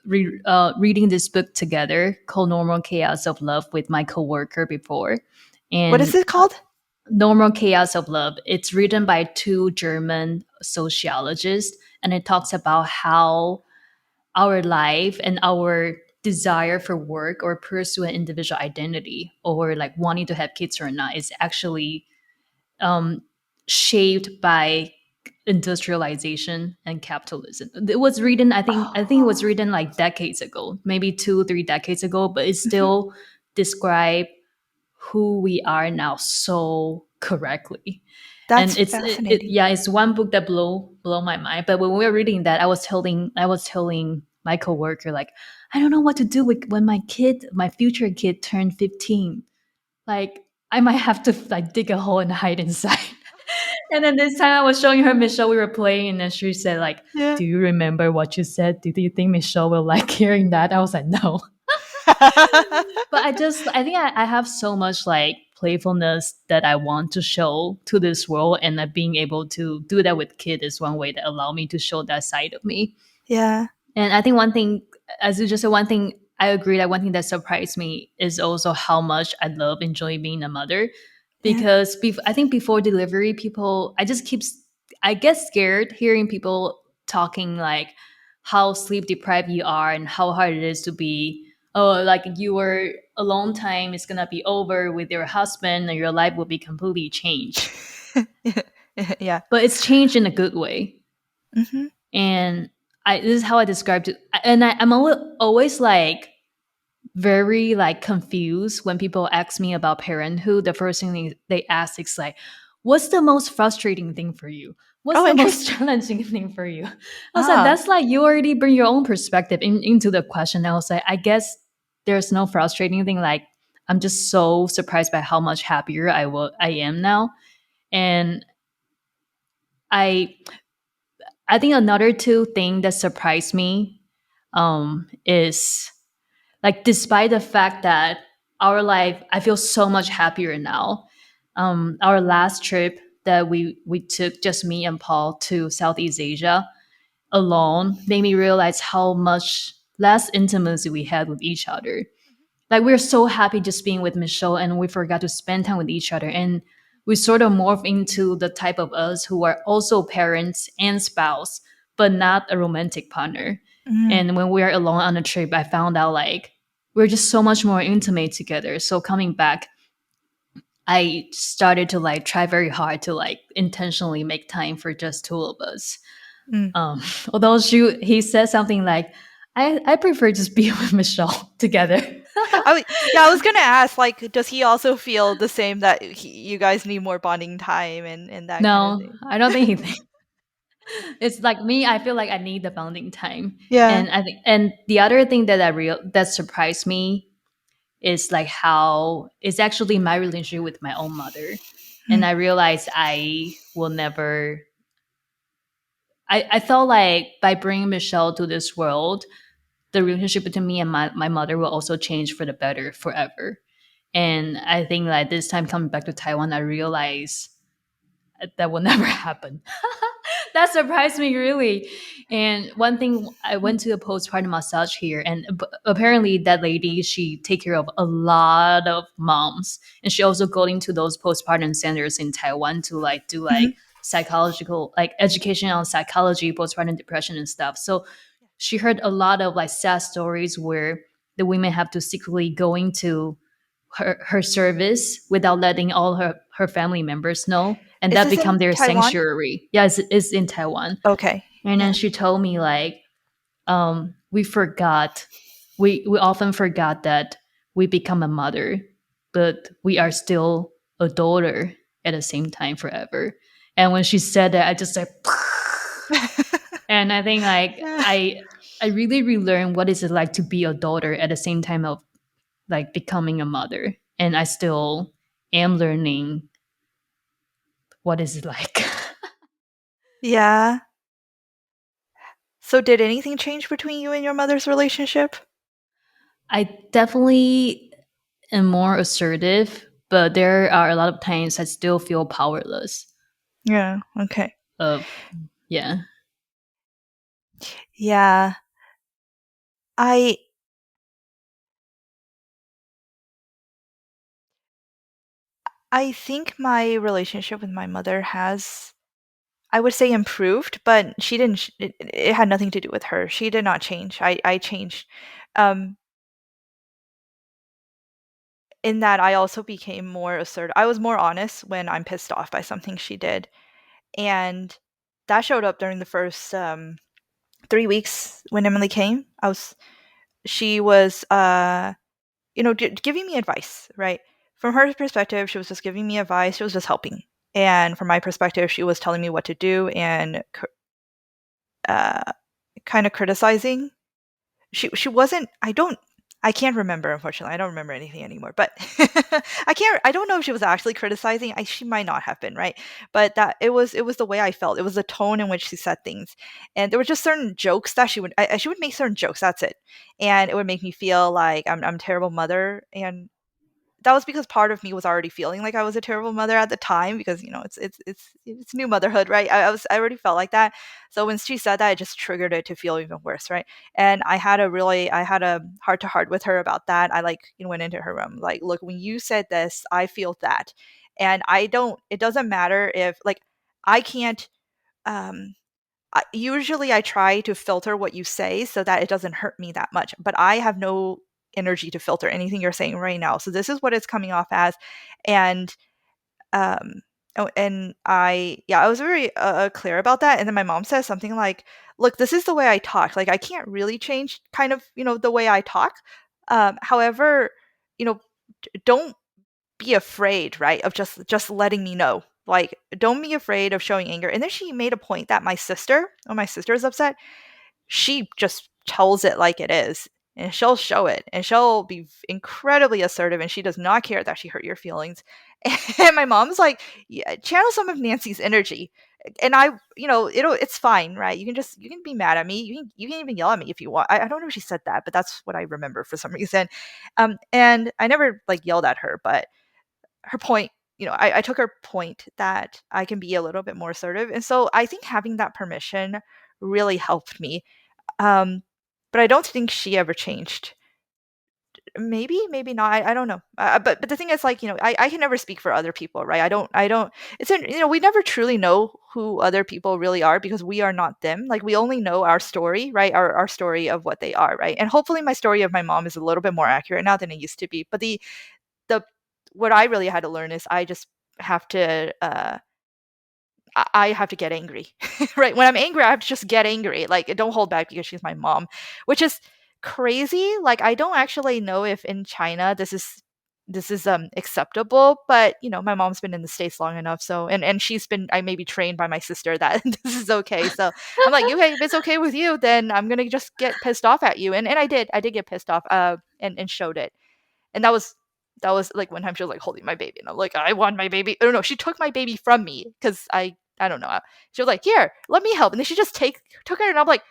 reading this book together called Normal Chaos of Love with my coworker before, What is and it called? Normal Chaos of Love. It's written by two German sociologists, and it talks about how our life and our desire for work or pursue an individual identity or like wanting to have kids or not is actually um, shaped by industrialization and capitalism. It was written, I think it was Oh, written like decades ago, maybe 2 3 decades ago, but it mhm. still describe who we are now so correctly. And That's fascinating. yeah, it's one book that blow my mind. But when we were reading that, I was telling my coworker like, I don't know what to do with when my future kid turned 15. Like I might have to like dig a hole and hide inside. And then this time I was showing her Michelle, we were playing, and then she said like, Yeah. do you remember what you said? Do you think Michelle will like hearing that? I was like, no. But I think I have so much like playfulness that I want to show to this world, and that being able to do that with kid is one way that allow me to show that side of me. Yeah. And I think one thing, as you just said, one thing I agree that one thing that surprised me is also how much I love enjoying being a mother. Yeah. Because I think before delivery, I get scared hearing people talking like how sleep deprived you are and how hard it is to be, oh, like your alone time is gonna be over with your husband and your life will be completely changed. Yeah. But it's changed in a good way. Mhm. And this is how I described it. And I'm always like very like confused when people ask me about parenthood. The first thing they ask is like, what's the most frustrating thing for you? What's Oh, the most interesting. challenging thing for you? I was like, Ah. that's like you already bring your own perspective into the question. I was like, I guess there's no frustrating thing. Like I'm just so surprised by how much happier I am now. And I I think another two thing that surprised me is like despite the fact that our life, I feel so much happier now. Our last trip that we took, just me and Paul, to Southeast Asia alone, made me realize how much less intimacy we had with each other. Like we're so happy just being with Michelle, and we forgot to spend time with each other. And we sort of morph into the type of us who are also parents and spouse, but not a romantic partner. Mm, And when we are alone on a trip, I found out like we're just so much more intimate together. So coming back, I started to like try very hard to like intentionally make time for just two of us. mm. Um, although he said something like, I prefer just being with Michelle together. Yeah, I was gonna ask, like, does he also feel the same that you guys need more bonding time and that kind of No, thing? I don't think he thinks. It's like me. I feel like I need the bonding time, Yeah. and I think, and the other thing that that surprised me is like how it's actually my relationship with my own mother, and Mm. I realized I will never. I felt like by bringing Michelle to this world, the relationship between me and my mother will also change for the better forever. And I think like this time coming back to Taiwan, I realized that will never happen. That surprised me really. And one thing, I went to a postpartum massage here, and apparently that lady, she take care of a lot of moms, and she also go into those postpartum centers in Taiwan to like do Mhm. like psychological, like education on psychology, postpartum depression and stuff. So she heard a lot of like sad stories where the women have to secretly go into her service without letting all her family members know, and Is that this in become their Taiwan? sanctuary. Yeah, it's in Taiwan. Okay. And then Yeah. she told me like, we forgot, we often forgot that we become a mother, but we are still a daughter at the same time forever. And when she said that, I just like and I think like Yeah. I really relearned what is it like to be a daughter at the same time of like becoming a mother. And I still am learning what is it like. Yeah. So did anything change between you and your mother's relationship? I definitely am more assertive, but there are a lot of times I still feel powerless. Yeah. Okay. Of yeah. Yeah. I I think my relationship with my mother has, I would say, improved, but she didn't it had nothing to do with her. She did not change. I changed. Um in that I also became more assertive. I was more honest when I'm pissed off by something she did. And that showed up during the first 3 weeks when Emily came. She was, giving me advice, right? From her perspective, she was just giving me advice. She was just helping. And from my perspective, she was telling me what to do and uh, kind of criticizing. She wasn't. I can't remember, unfortunately. I don't remember anything anymore. But I don't know if she was actually criticizing. She might not have been, right? But that it was the way I felt. It was the tone in which she said things. And there were just certain jokes that she would make certain jokes, that's it. And it would make me feel like I'm a terrible mother, and that was because part of me was already feeling like I was a terrible mother at the time because it's new motherhood, right? I already felt like that. So when she said that, it just triggered it to feel even worse, right? And I had a heart to heart with her about that. I went into her room like, look, when you said this, I feel that, and I don't. It doesn't matter if like I can't. Um, Usually I try to filter what you say so that it doesn't hurt me that much, but I have no energy to filter anything you're saying right now. So this is what it's coming off as. And I was very clear about that. And then my mom says something like, "Look, this is the way I talk. Like I can't really change kind of, the way I talk. However, you know, don't be afraid, right, of just letting me know. Like, don't be afraid of showing anger." And then she made a point that my sister, when my sister is upset, she just tells it like it is. and she'll show it, and she'll be incredibly assertive, and she does not care that she hurt your feelings. And my mom's like, yeah, channel some of Nancy's energy. And it's fine, right? You can be mad at me. You can even yell at me if you want. I don't know if she said that, but that's what I remember for some reason. And I never like yelled at her, but her point, I took her point that I can be a little bit more assertive. And so I think having that permission really helped me. Um, but I don't think she ever changed. Maybe, maybe not. I don't know. But the thing is, like, I can never speak for other people, right? I don't. We never truly know who other people really are because we are not them. Like, we only know our story, right? Our story of what they are, right? And hopefully, my story of my mom is a little bit more accurate now than it used to be. But the what I really had to learn is I just have to I have to get angry, right? When I'm angry, I have to just get angry. Like, don't hold back because she's my mom, which is crazy. Like, I don't actually know if in China this is acceptable, but my mom's been in the States long enough, so and she's been I maybe trained by my sister that this is okay. So I'm like, okay, if it's okay with you, then I'm gonna just get pissed off at you. And I did get pissed off, and showed it. And that was like one time she was like holding my baby, and I'm like, I want my baby. Oh no, she took my baby from me because I don't know. She was like, here, let me help. And then she just took her, and I'm like,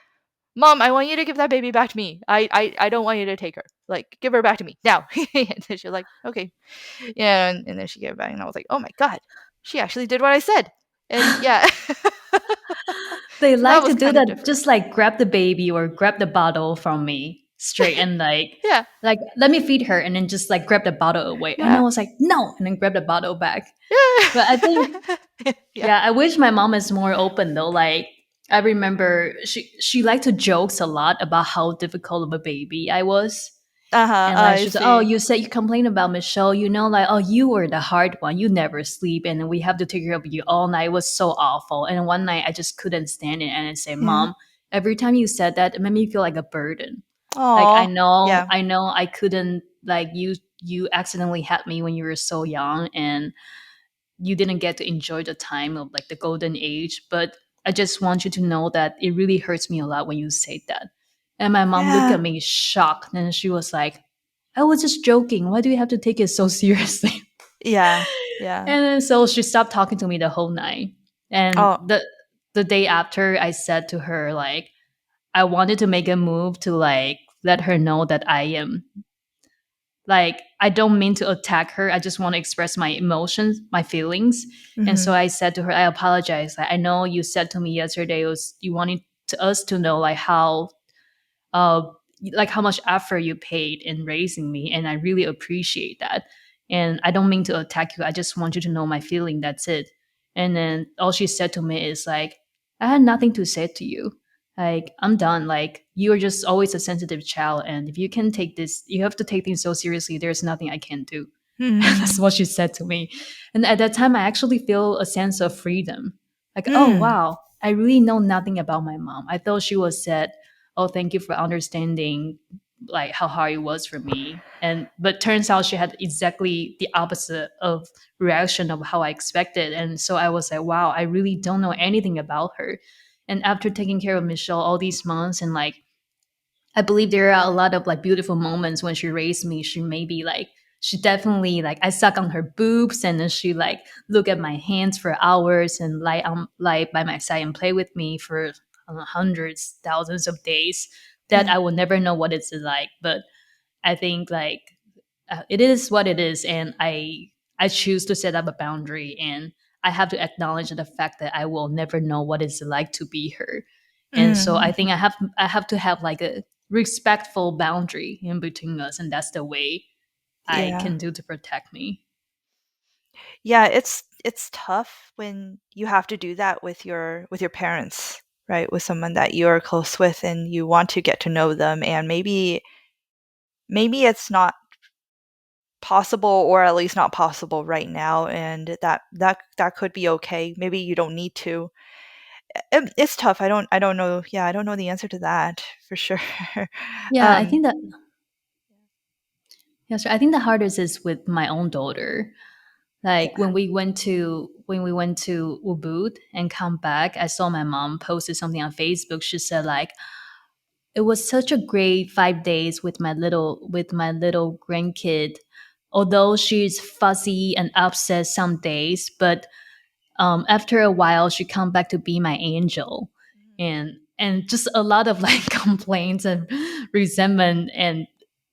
Mom, I want you to give that baby back to me. I don't want you to take her. Like, give her back to me now. And then she was like, okay. Yeah, and then she gave it back, and I was like, oh my God, she actually did what I said. And yeah. They So that like was to do kind of that, different. just like grab the baby or grab the bottle from me straight and Yeah. like let me feed her and then just like grab the bottle away. And I Yeah. was like, no, and then grab the bottle back. But I think, Yeah. Yeah. yeah, I wish my mom is more open though. Like I remember she liked to jokes a lot about how difficult of a baby I was. Uh-huh. And like I she's like, oh, see. you said you complain about Michelle, like, oh, you were the hard one. You never sleep, and we have to take care of you all night. It was so awful. And one night I just couldn't stand it, and I said, Yeah. Mom, every time you said that, it made me feel like a burden. Like Oh. Yeah. I know, I couldn't like you accidentally had me when you were so young, and you didn't get to enjoy the time of like the golden age. But I just want you to know that it really hurts me a lot when you say that. And my mom looked Yeah. at me shocked, and she was like, I was just joking. Why do you have to take it so seriously? Yeah. Yeah. And then so she stopped talking to me the whole night. And Oh. the day after, I said to her like, I wanted to make a move to like let her know that I am like I don't mean to attack her. I just want to express my emotions, my feelings. And so Mhm. I said to her, I apologize. I know you said to me yesterday was you wanted to us to know uh, like how much effort you paid in raising me, and I really appreciate that. And I don't mean to attack you. I just want you to know my feeling. That's it. And then all she said to me is like, I had nothing to say to you. Like I'm done. Like you are just always a sensitive child, and if you can take this, you have to take things so seriously. There's nothing I can do. That's Mhm. what she said to me. And at that time, I actually feel a sense of freedom. Like, oh, Mm. wow, I really know nothing about my mom. I thought she was said, oh, thank you for understanding like how hard it was for me. And but turns out she had exactly the opposite of reaction of how I expected. And so I was like, wow, I really don't know anything about her. And after taking care of Michelle all these months and like I believe there are a lot of like beautiful moments when she raised me. She maybe like she definitely like I suck on her boobs and then she like look at my hands for hours and lie by my side and play with me for hundreds, thousands of days. That Mm. I will never know what it's like. But I think like it is what it is, and I choose to set up a boundary, and I have to acknowledge the fact that I will never know what it's like to be her. And so I think Mhm. I have to have like a respectful boundary in between us, and that's the way I Yeah. can do to protect me. Yeah, it's tough when you have to do that with your parents, right? With someone that you're close with and you want to get to know them, and maybe it's not possible, or at least not possible right now, and that could be okay. Maybe you don't need to. It's tough. I don't know. Yeah, I don't know the answer to that for sure. Yeah, I um think that yes, I think the hardest is with my own daughter. Like yeah. when we went to Ubud and come back, I saw my mom posted something on Facebook. She said like, it was such a great 5 days with my little grandkid. Although she's fussy and upset some days, but after a while she come back to be my angel, and just a lot of like complaints and resentment and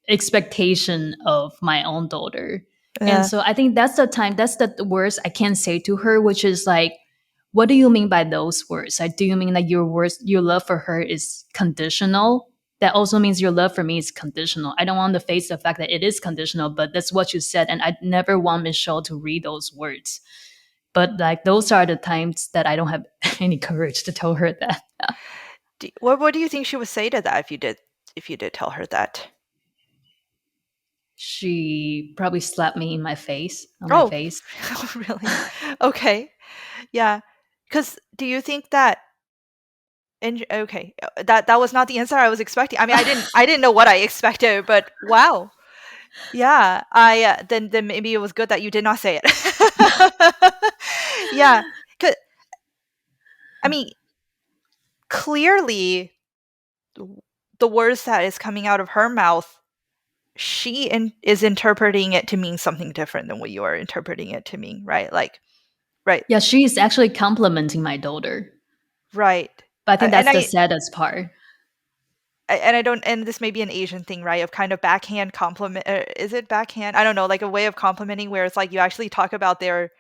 expectation of my own daughter. And Yeah. so I think that's the words I can say to her, which is like, what do you mean by those words? Like, do you mean like your love for her is conditional? That also means your love for me is conditional. I don't want to face the fact that it is conditional, but that's what you said, and I never want Michelle to read those words. But like those are the times that I don't have any courage to tell her that. What do you think she would say to that if you did tell her that? She probably slapped me in my face on my Oh, face. really? Okay. Yeah. Because do you think that okay, that was not the answer I was expecting. I mean, I didn't know what I expected, but wow. Yeah, then maybe it was good that you did not say it. Yeah, 'cause I mean, clearly the words that is coming out of her mouth, is interpreting it to mean something different than what you are interpreting it to mean, right? Like, right, Yeah, she's actually complimenting my daughter. right. But I think And that's the saddest part. I don't, and this may be an Asian thing, right? Of kind of backhand compliment. Is it backhand? I don't know, like a way of complimenting where it's like you actually talk about their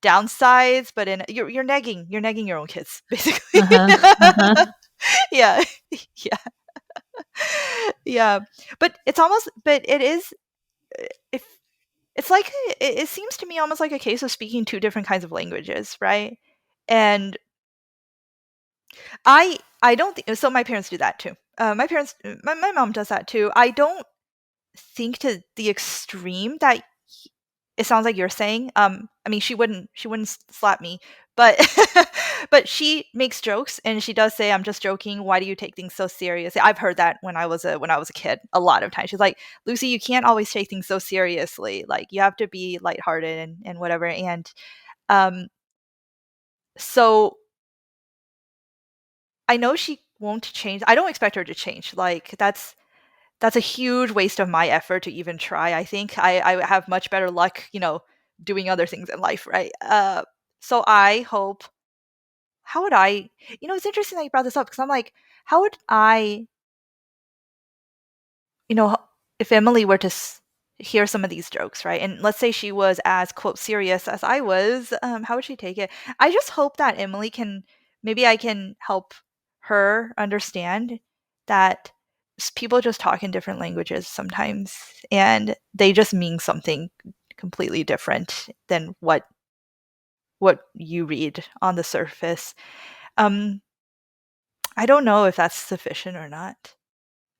downsides, but you're negging your own kids, basically. Uh-huh. Uh-huh. Yeah, yeah, yeah. But it is, if it's like it seems to me almost like a case of speaking two different kinds of languages, right? And I don't think so. My parents do that too. My mom does that too. I don't think to the extreme that it sounds like you're saying. I mean, she wouldn't slap me, but but she makes jokes and she does say, "I'm just joking. Why do you take things so seriously?" I've heard that when I was a kid a lot of times. She's like, "Lucy, you can't always take things so seriously. Like you have to be lighthearted and whatever." And um, so I know she won't change. I don't expect her to change. Like that's a huge waste of my effort to even try. I think I have much better luck, doing other things in life, right? So I hope. How would I? It's interesting that you brought this up because I'm like, how would I? You know, if Emily were to hear some of these jokes, right? And let's say she was as quote serious as I was, how would she take it? I just hope that Emily can. Maybe I can help her understand that people just talk in different languages sometimes, and they just mean something completely different than what you read on the surface. Um, I don't know if that's sufficient or not.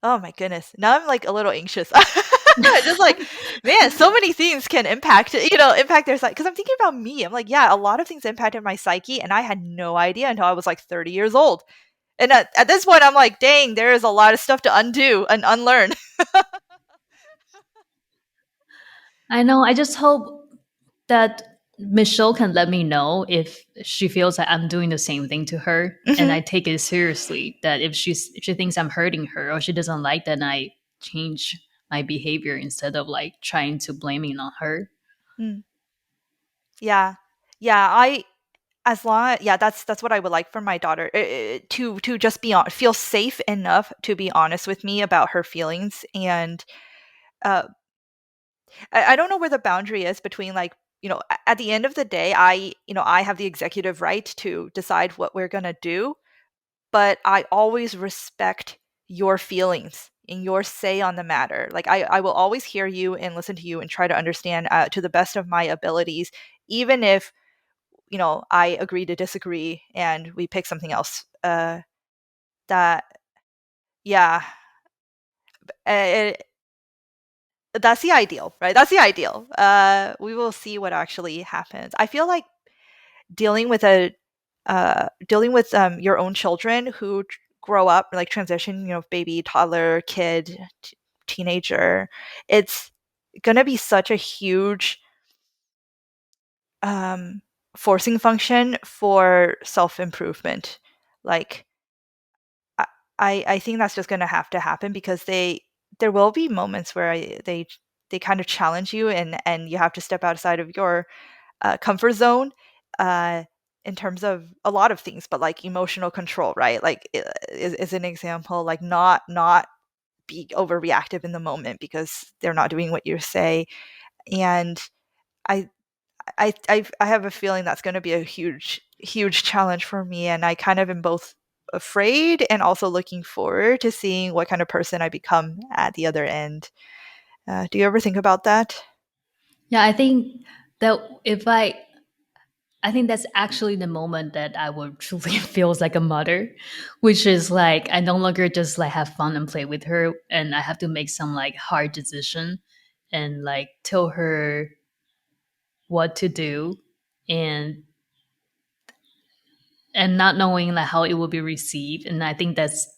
Oh my goodness. Now I'm like a little anxious. Just like, man, so many things can impact their psyche. Because I'm thinking about me. I'm like, yeah, a lot of things impacted my psyche, and I had no idea until I was like 30 years old. And at this point, I'm like, dang, there is a lot of stuff to undo and unlearn. I know. I just hope that Michelle can let me know if she feels that I'm doing the same thing to her, and Hmm. I take it seriously. That if she thinks I'm hurting her or she doesn't like that, I change my behavior instead of like trying to blame it on her. Mm. Yeah, yeah. Yeah, that's what I would like for my daughter, to just feel safe enough to be honest with me about her feelings. And uh, I don't know where the boundary is between, like, at the end of the day, I have the executive right to decide what we're gonna do, but I always respect your feelings and your say on the matter. Like I will always hear you and listen to you and try to understand, to the best of my abilities, even if I agree to disagree and we pick something else. That Yeah, it, that's the ideal, right? That's the ideal. We will see what actually happens. I feel like dealing with your own children who grow up, like transition, baby, toddler, kid, teenager. It's gonna be such a huge um, forcing function for self improvement. Like I, I think that's just going to happen because there will be moments where they kind of challenge you, and you have to step outside of your comfort zone, uh, in terms of a lot of things, but like emotional control, right? Like is an example, like not be overreactive in the moment because they're not doing what you say. And I I have a feeling that's going to be a huge challenge for me, and I kind of am both afraid and also looking forward to seeing what kind of person I become at the other end. Do you ever think about that? Yeah, I think that if I think that's actually the moment that I would truly feels like a mother, which is like I no longer just like have fun and play with her, and I have to make some like hard decision and like tell her what to do, and not knowing like how it will be received. And I think that's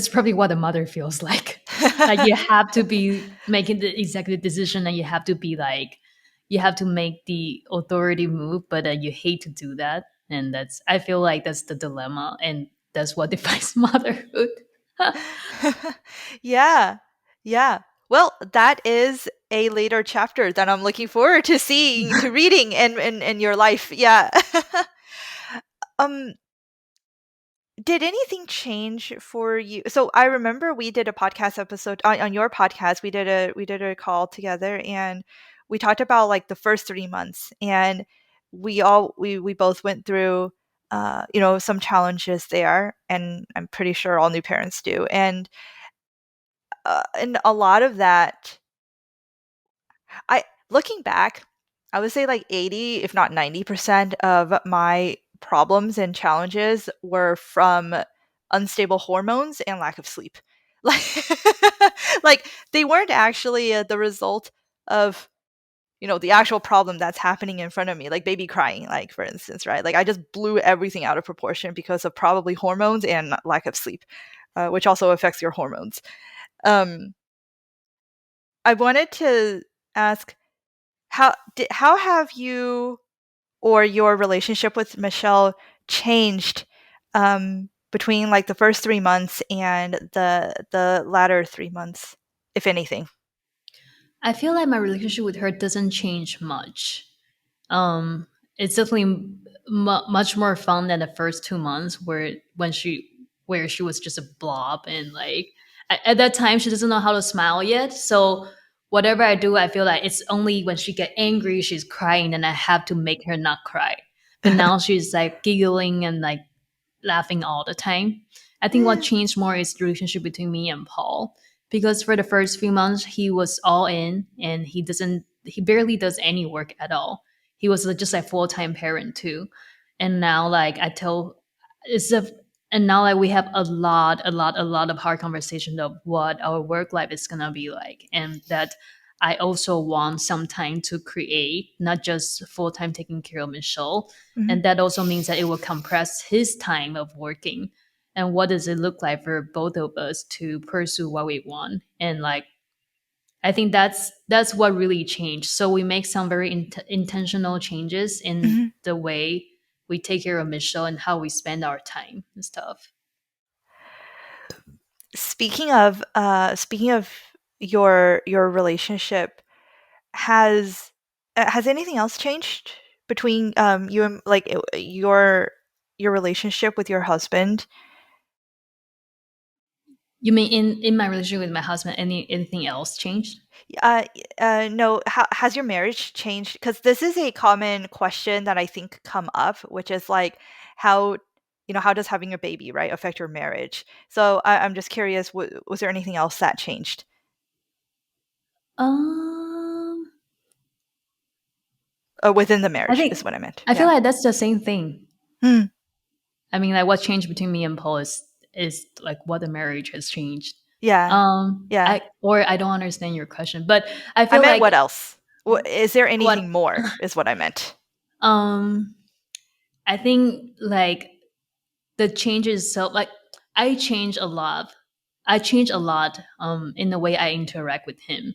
probably what a mother feels like. Like you have to be making the executive decision, and you have to be like you have to make the authority move, but you hate to do that. And that's I feel like that's the dilemma, and that's what defines motherhood. Yeah. Yeah. Well, that is a later chapter that I'm looking forward to seeing, to reading in your life. Yeah. um did anything change for you? So I remember we did a podcast episode on your podcast. We did a call together, and we talked about like the first 3 months, and we both went through some challenges there, and I'm pretty sure all new parents do. And a lot of that, I looking back, I would say like 80, if not 90% of my problems and challenges were from unstable hormones and lack of sleep. Like, like they weren't actually the result of the actual problem that's happening in front of me, like baby crying, like for instance, right? Like I just blew everything out of proportion because of probably hormones and lack of sleep, which also affects your hormones. Um, I wanted to ask, how have you or your relationship with Michelle changed, between like the first 3 months and the latter 3 months, if anything? I feel like my relationship with her doesn't change much. Um, it's definitely much more fun than the first 2 months where she was just a blob, and like at that time she doesn't know how to smile yet. So whatever I do, I feel like it's only when she get angry, she's crying, and I have to make her not cry. But now she's like giggling and like laughing all the time. I think what changed more is the relationship between me and Paul. Because for the first few months he was all in, and he barely does any work at all. He was just a full-time parent too. And now like I tell it's a and now like we have a lot of hard conversation of what our work life is gonna be like, and that I also want some time to create, not just full-time taking care of Michelle. Mhm. And that also means that it will compress his time of working. And what does it look like for both of us to pursue what we want? And like I think that's what really changed. So we make some very intentional changes in Mhm. the way we take care of Michelle and how we spend our time and stuff. Speaking of your relationship, has anything else changed between you and like your relationship with your husband? You mean in my relationship with my husband, anything else changed? Uh, no. Has your marriage changed? Because this is a common question that I think come up, which is like, how how does having a baby, right, affect your marriage? So I'm just curious. Was there anything else that changed Um, within the I marriage? Is think what I meant. I feel Yeah. like that's the same thing. Hmm. I mean, like what changed between me and Paul is like what the marriage has changed. Yeah. Yeah. I don't understand your question, but I I feel meant like what else? Is there what anything more? Is what I meant. um I think like the changes so like I change a lot. I change a lot in the way I interact with him. Yeah.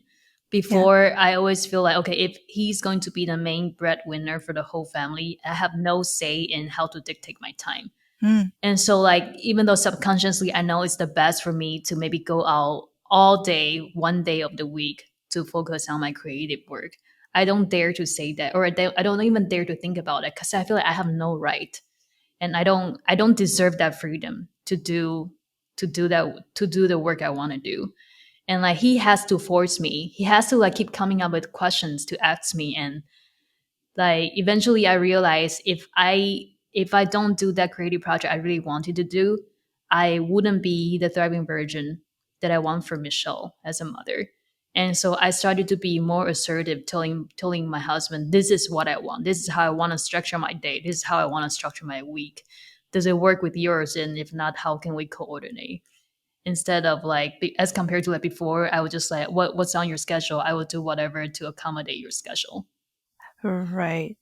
Before I always feel like okay, if he's going to be the main breadwinner for the whole family, I have no say in how to dictate my time. Mm. And so, like, even though subconsciously I know it's the best for me to maybe go out all day, one day of the week to focus on my creative work, I don't dare to say that, or I don't even dare to think about it because I feel like I have no right, and I don't deserve that freedom to do the work I want to do. And like he has to force me. He has to like keep coming up with questions to ask me, and like eventually I realized if I don't do that creative project I really wanted to do, I wouldn't be the thriving version that I want for Michelle as a mother. And so I started to be more assertive, telling my husband, this is what I want, this is how I want to structure my day, this is how I want to structure my week. Does it work with yours? And if not, how can we coordinate? Instead of like as compared to like before, I would just like, what's on your schedule, I will do whatever to accommodate your schedule. Right.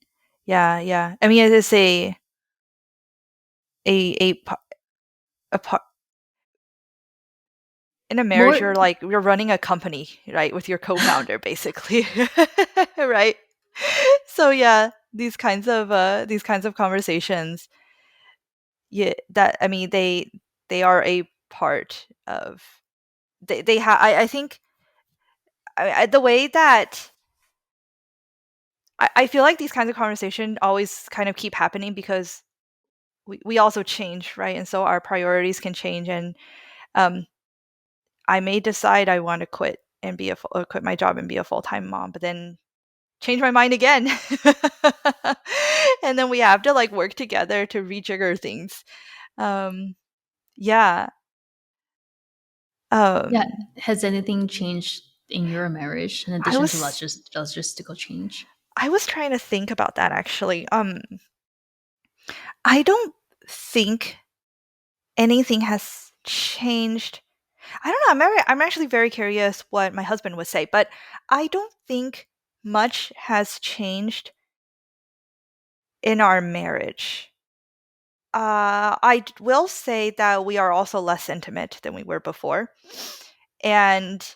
Yeah, yeah. I mean, it is a pa a pa in a marriage, More. you're like you're running a company, right, with your co-founder, basically, right? So, yeah, these kinds of conversations, yeah, that I mean, they are a part of I think the way that I feel like these kinds of conversation always kind of keep happening because we also change, right? And so our priorities can change, and um, I may decide I want to quit and quit my job and be a full time mom, but then change my mind again, and then we have to like work together to rejigger things. Um, yeah. Yeah. Um, Has anything changed in your marriage in I addition to was logistical change? I was trying to think about that actually. I don't think anything has changed. I don't know. I'm actually very curious what my husband would say, but I don't think much has changed in our marriage. Will say that we are also less intimate than we were before, and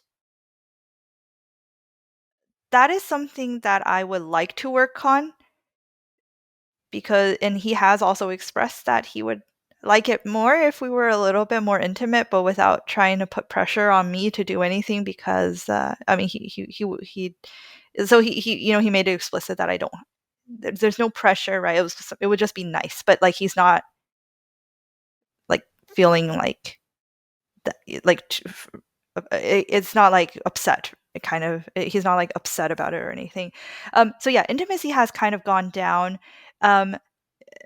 that is something that I would like to work on because, and he has also expressed that he would like it more if we were a little bit more intimate, but without trying to put pressure on me to do anything because, I mean, so he made it explicit that I don't there's no pressure, right? It would just be nice, but like he's not like feeling like that, like it's not like upset. He's not like upset about it or anything. So yeah, intimacy has kind of gone down, um,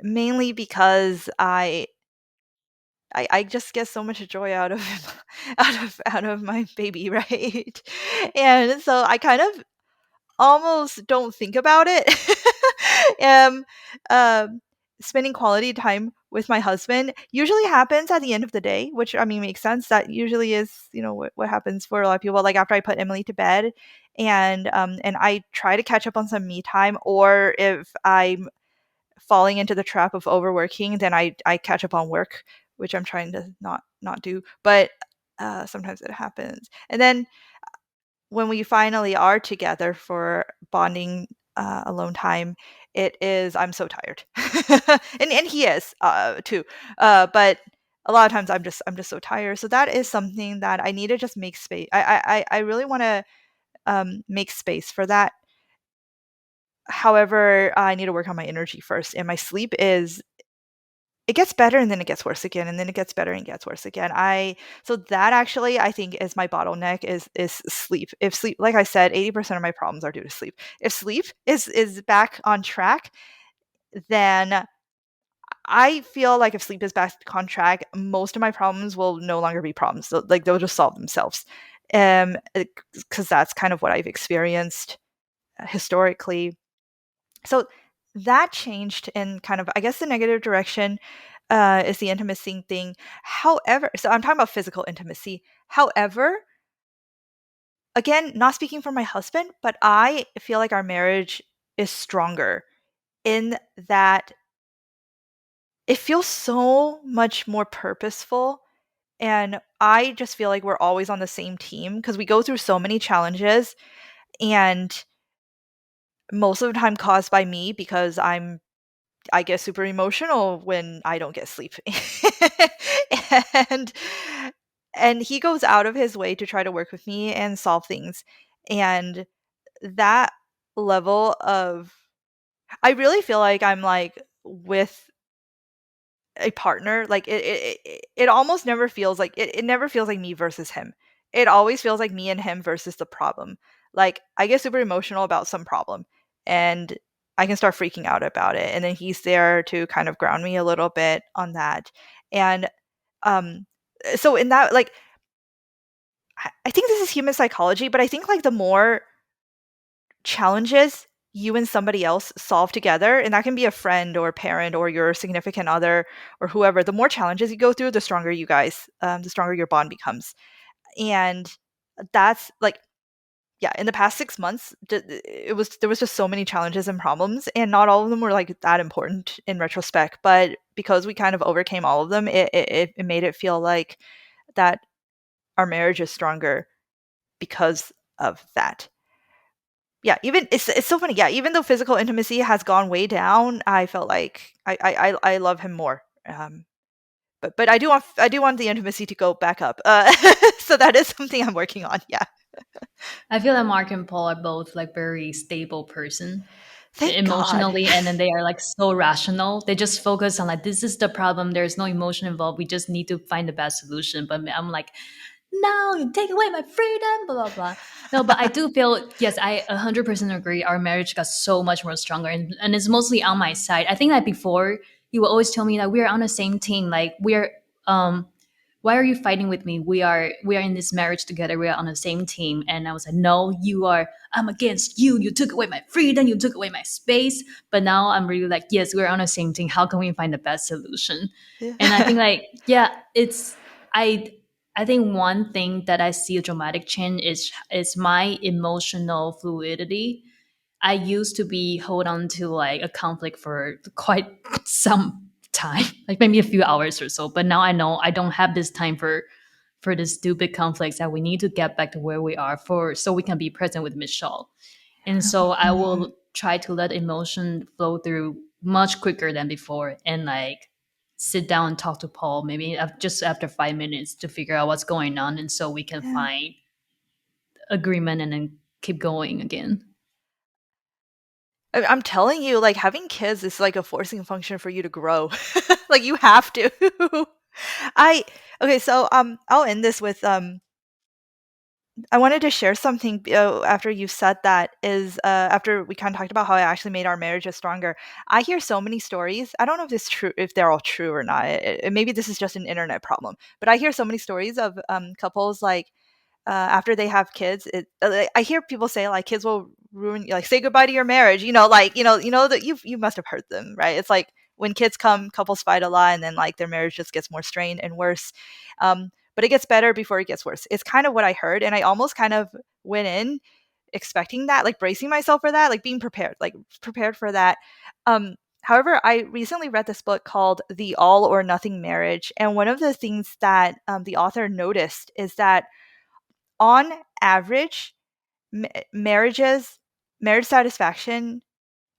mainly because I just get so much joy out of out of my baby, right? And so I kind of almost don't think about it. um, um, Spending quality time with my husband usually happens at the end of the day, which I mean makes sense. That usually is, what happens for a lot of people. Like after I put Emily to bed, and I try to catch up on some me time, or if I'm falling into the trap of overworking, then I catch up on work, which I'm trying to not do. But sometimes it happens, and then when we finally are together for bonding, alone time, it is I'm so tired, and he is too, but a lot of times I'm just so tired. So that is something that I need to just make space. I really want to make space for that. However, I need to work on my energy first, and my sleep is it gets better and then it gets worse again, and then it gets better and gets worse again. I So that actually I think is my bottleneck is sleep. If sleep, like I said, 80% of my problems are due to sleep. If sleep is back on track, then I feel like if sleep is back on track, most of my problems will no longer be problems. So, like they'll just solve themselves. Because that's kind of what I've experienced historically. So that changed in kind of, I guess, the negative direction, is the intimacy thing. However, so I'm talking about physical intimacy. However, again, not speaking for my husband, but I feel like our marriage is stronger in that it feels so much more purposeful. And I just feel like we're always on the same team because we go through so many challenges, and most of the time caused by me because I'm I get super emotional when I don't get sleep. and and he goes out of his way to try to work with me and solve things. And that level of I really feel like I'm like with a partner, like it almost never feels like it never feels like me versus him. It always feels like me and him versus the problem. Like I get super emotional about some problem and I can start freaking out about it. And then he's there to kind of ground me a little bit on that. And um so in that like I think this is human psychology, but I think like the more challenges you and somebody else solve together, and that can be a friend or a parent or your significant other or whoever, the more challenges you go through, the stronger you guys, the stronger your bond becomes. And that's like, yeah, in the past 6 months, there was just so many challenges and problems, and not all of them were like that important in retrospect. But because we kind of overcame all of them, it made it feel like that our marriage is stronger because of that. Yeah, even it's so funny. Yeah, even though physical intimacy has gone way down, I felt like I love him more. But I do want the intimacy to go back up. So that is something I'm working on. Yeah, I feel that Mark and Paul are both like very stable person thank God. emotionally, and then they are like so rational. They just focus on like this is the problem. There's no emotion involved. We just need to find the best solution. But I'm like, no, you take away my freedom, blah blah blah. No, but I do feel yes, I 100% agree. Our marriage got so much more stronger, and it's mostly on my side. I think that before he would always tell me that we're on the same team, like we're why are you fighting with me? We are in this marriage together. We are on the same team. And I was like, no, you are. I'm against you. You took away my freedom. You took away my space. But now I'm really like, yes, we're on the same team. How can we find the best solution? And I think like, yeah, it's I. I think one thing that I see a dramatic change is my emotional fluidity. I used to be hold on to like a conflict for quite some time, like maybe a few hours or so. But now I know I don't have this time for the stupid conflicts that we need to get back to where we are for so we can be present with Michelle. And so I Mhm. will try to let emotion flow through much quicker than before and like sit down and talk to Paul maybe just after 5 minutes to figure out what's going on and so we can Yeah. find agreement and then keep going again. I'm telling you, like having kids is like a forcing function for you to grow. Like you have to. I okay, so I'll end this with I wanted to share something after you said that is after we kind of talked about how it actually made our marriages stronger. I hear so many stories. I don't know if this true if they're all true or not. Maybe this is just an internet problem, but I hear so many stories of couples like after they have kids, like, I hear people say like kids will ruin, like say goodbye to your marriage. You know that you must have heard them, right? It's like when kids come, couples fight a lot, and then like their marriage just gets more strained and worse. But it gets better before it gets worse. It's kind of what I heard, and I almost kind of went in expecting that, like bracing myself for that, like being prepared, like prepared for that. However, I recently read this book called The All or Nothing Marriage, and one of the things that the author noticed is that on average, marriages marriage satisfaction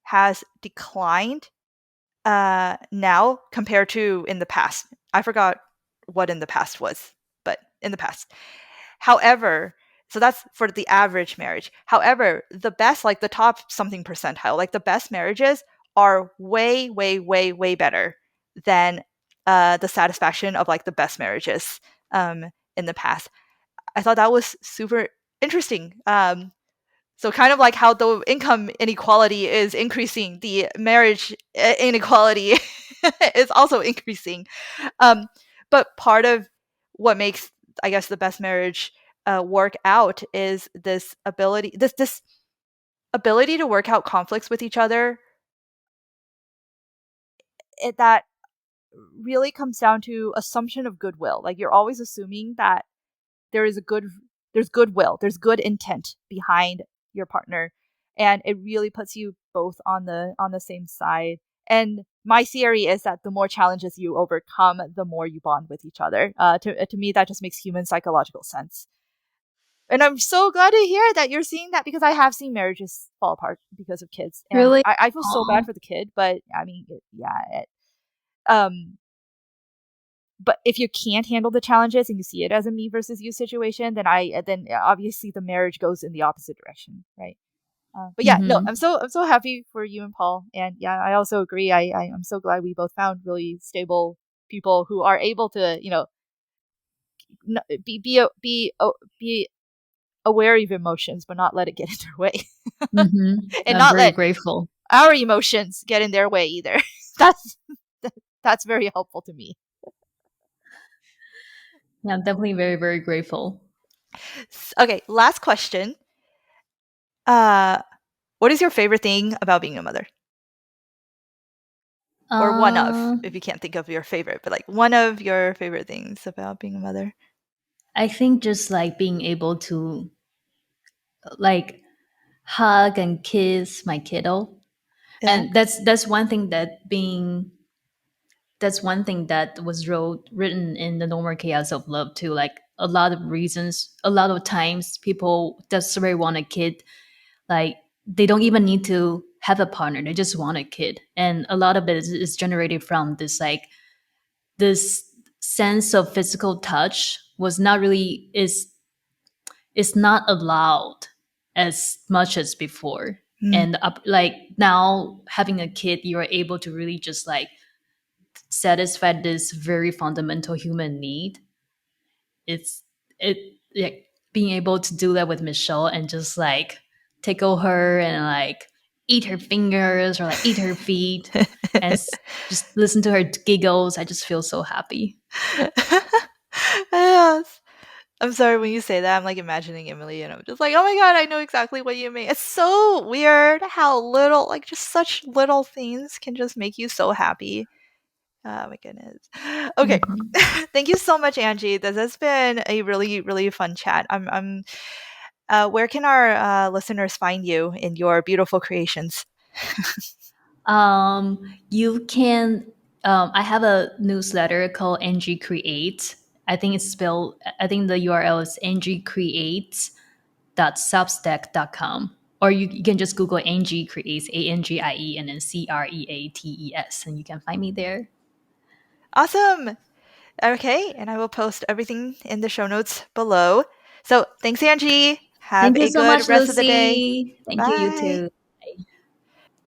has declined now compared to in the past. I forgot what in the past was, but in the past. However, so that's for the average marriage. However, the best, like the top something percentile, like the best marriages are way, way, way, way better than the satisfaction of like the best marriages in the past. I thought that was super interesting. So kind of like how the income inequality is increasing, the marriage inequality is also increasing. Um, but part of what makes, I guess, the best marriage work out is this ability to work out conflicts with each other. That really comes down to assumption of goodwill. Like you're always assuming that there is a good there's goodwill, there's good intent behind your partner, and it really puts you both on the same side. And my theory is that the more challenges you overcome, the more you bond with each other. To me, that just makes human psychological sense. And I'm so glad to hear that you're seeing that, because I have seen marriages fall apart because of kids, and Really? I feel so bad Oh. for the kid. But I mean, um, but if you can't handle the challenges and you see it as a me versus you situation, then obviously the marriage goes in the opposite direction, right? But yeah, no, Mm-hmm. I'm so happy for you and Paul, and yeah, I also agree. I'm so glad we both found really stable people who are able to, be aware of emotions, but not let it get in their way, Mm-hmm. and I'm not very let grateful. our emotions get in their way either. that's that's very helpful to me. Yeah, I'm definitely very, very grateful. Okay, last question. Uh, what is your favorite thing about being a mother? Or one of, Uh, if you can't think of your favorite, but like one of your favorite things about being a mother. I think just like being able to like hug and kiss my kiddo, Yeah. and that's one thing that being that's one thing that was written in the normal chaos of love too. Like a lot of reasons, a lot of times people desperately want a kid. Like they don't even need to have a partner; they just want a kid, and a lot of it is generated from this sense of physical touch was not really is not allowed as much as before. Mm. And like now having a kid, you are able to really just like satisfy this very fundamental human need. It's it like being able to do that with Michelle and just like tickle her and like eat her fingers or like eat her feet and just listen to her giggles. I just feel so happy. Yes. I'm sorry, when you say that, I'm like imagining Emily, and I'm just like, oh my god, I know exactly what you mean. It's so weird how little, like, just such little things can just make you so happy. Oh my goodness. Okay. Mhm. Thank you so much, Angie. This has been a really, really fun chat. Where can our listeners find you in your beautiful creations? You can. I have a newsletter called Angie Creates. I think it's spelled. I think the URL is angiecreates.substack.com. Or you can just Google Angie Creates, ANGIE, and then CREATES, and you can find me there. Awesome. Okay. And I will post everything in the show notes below. So thanks, Angie. Have Thank you a so much, good rest of the day. Lucy. Thank you, you Bye. too.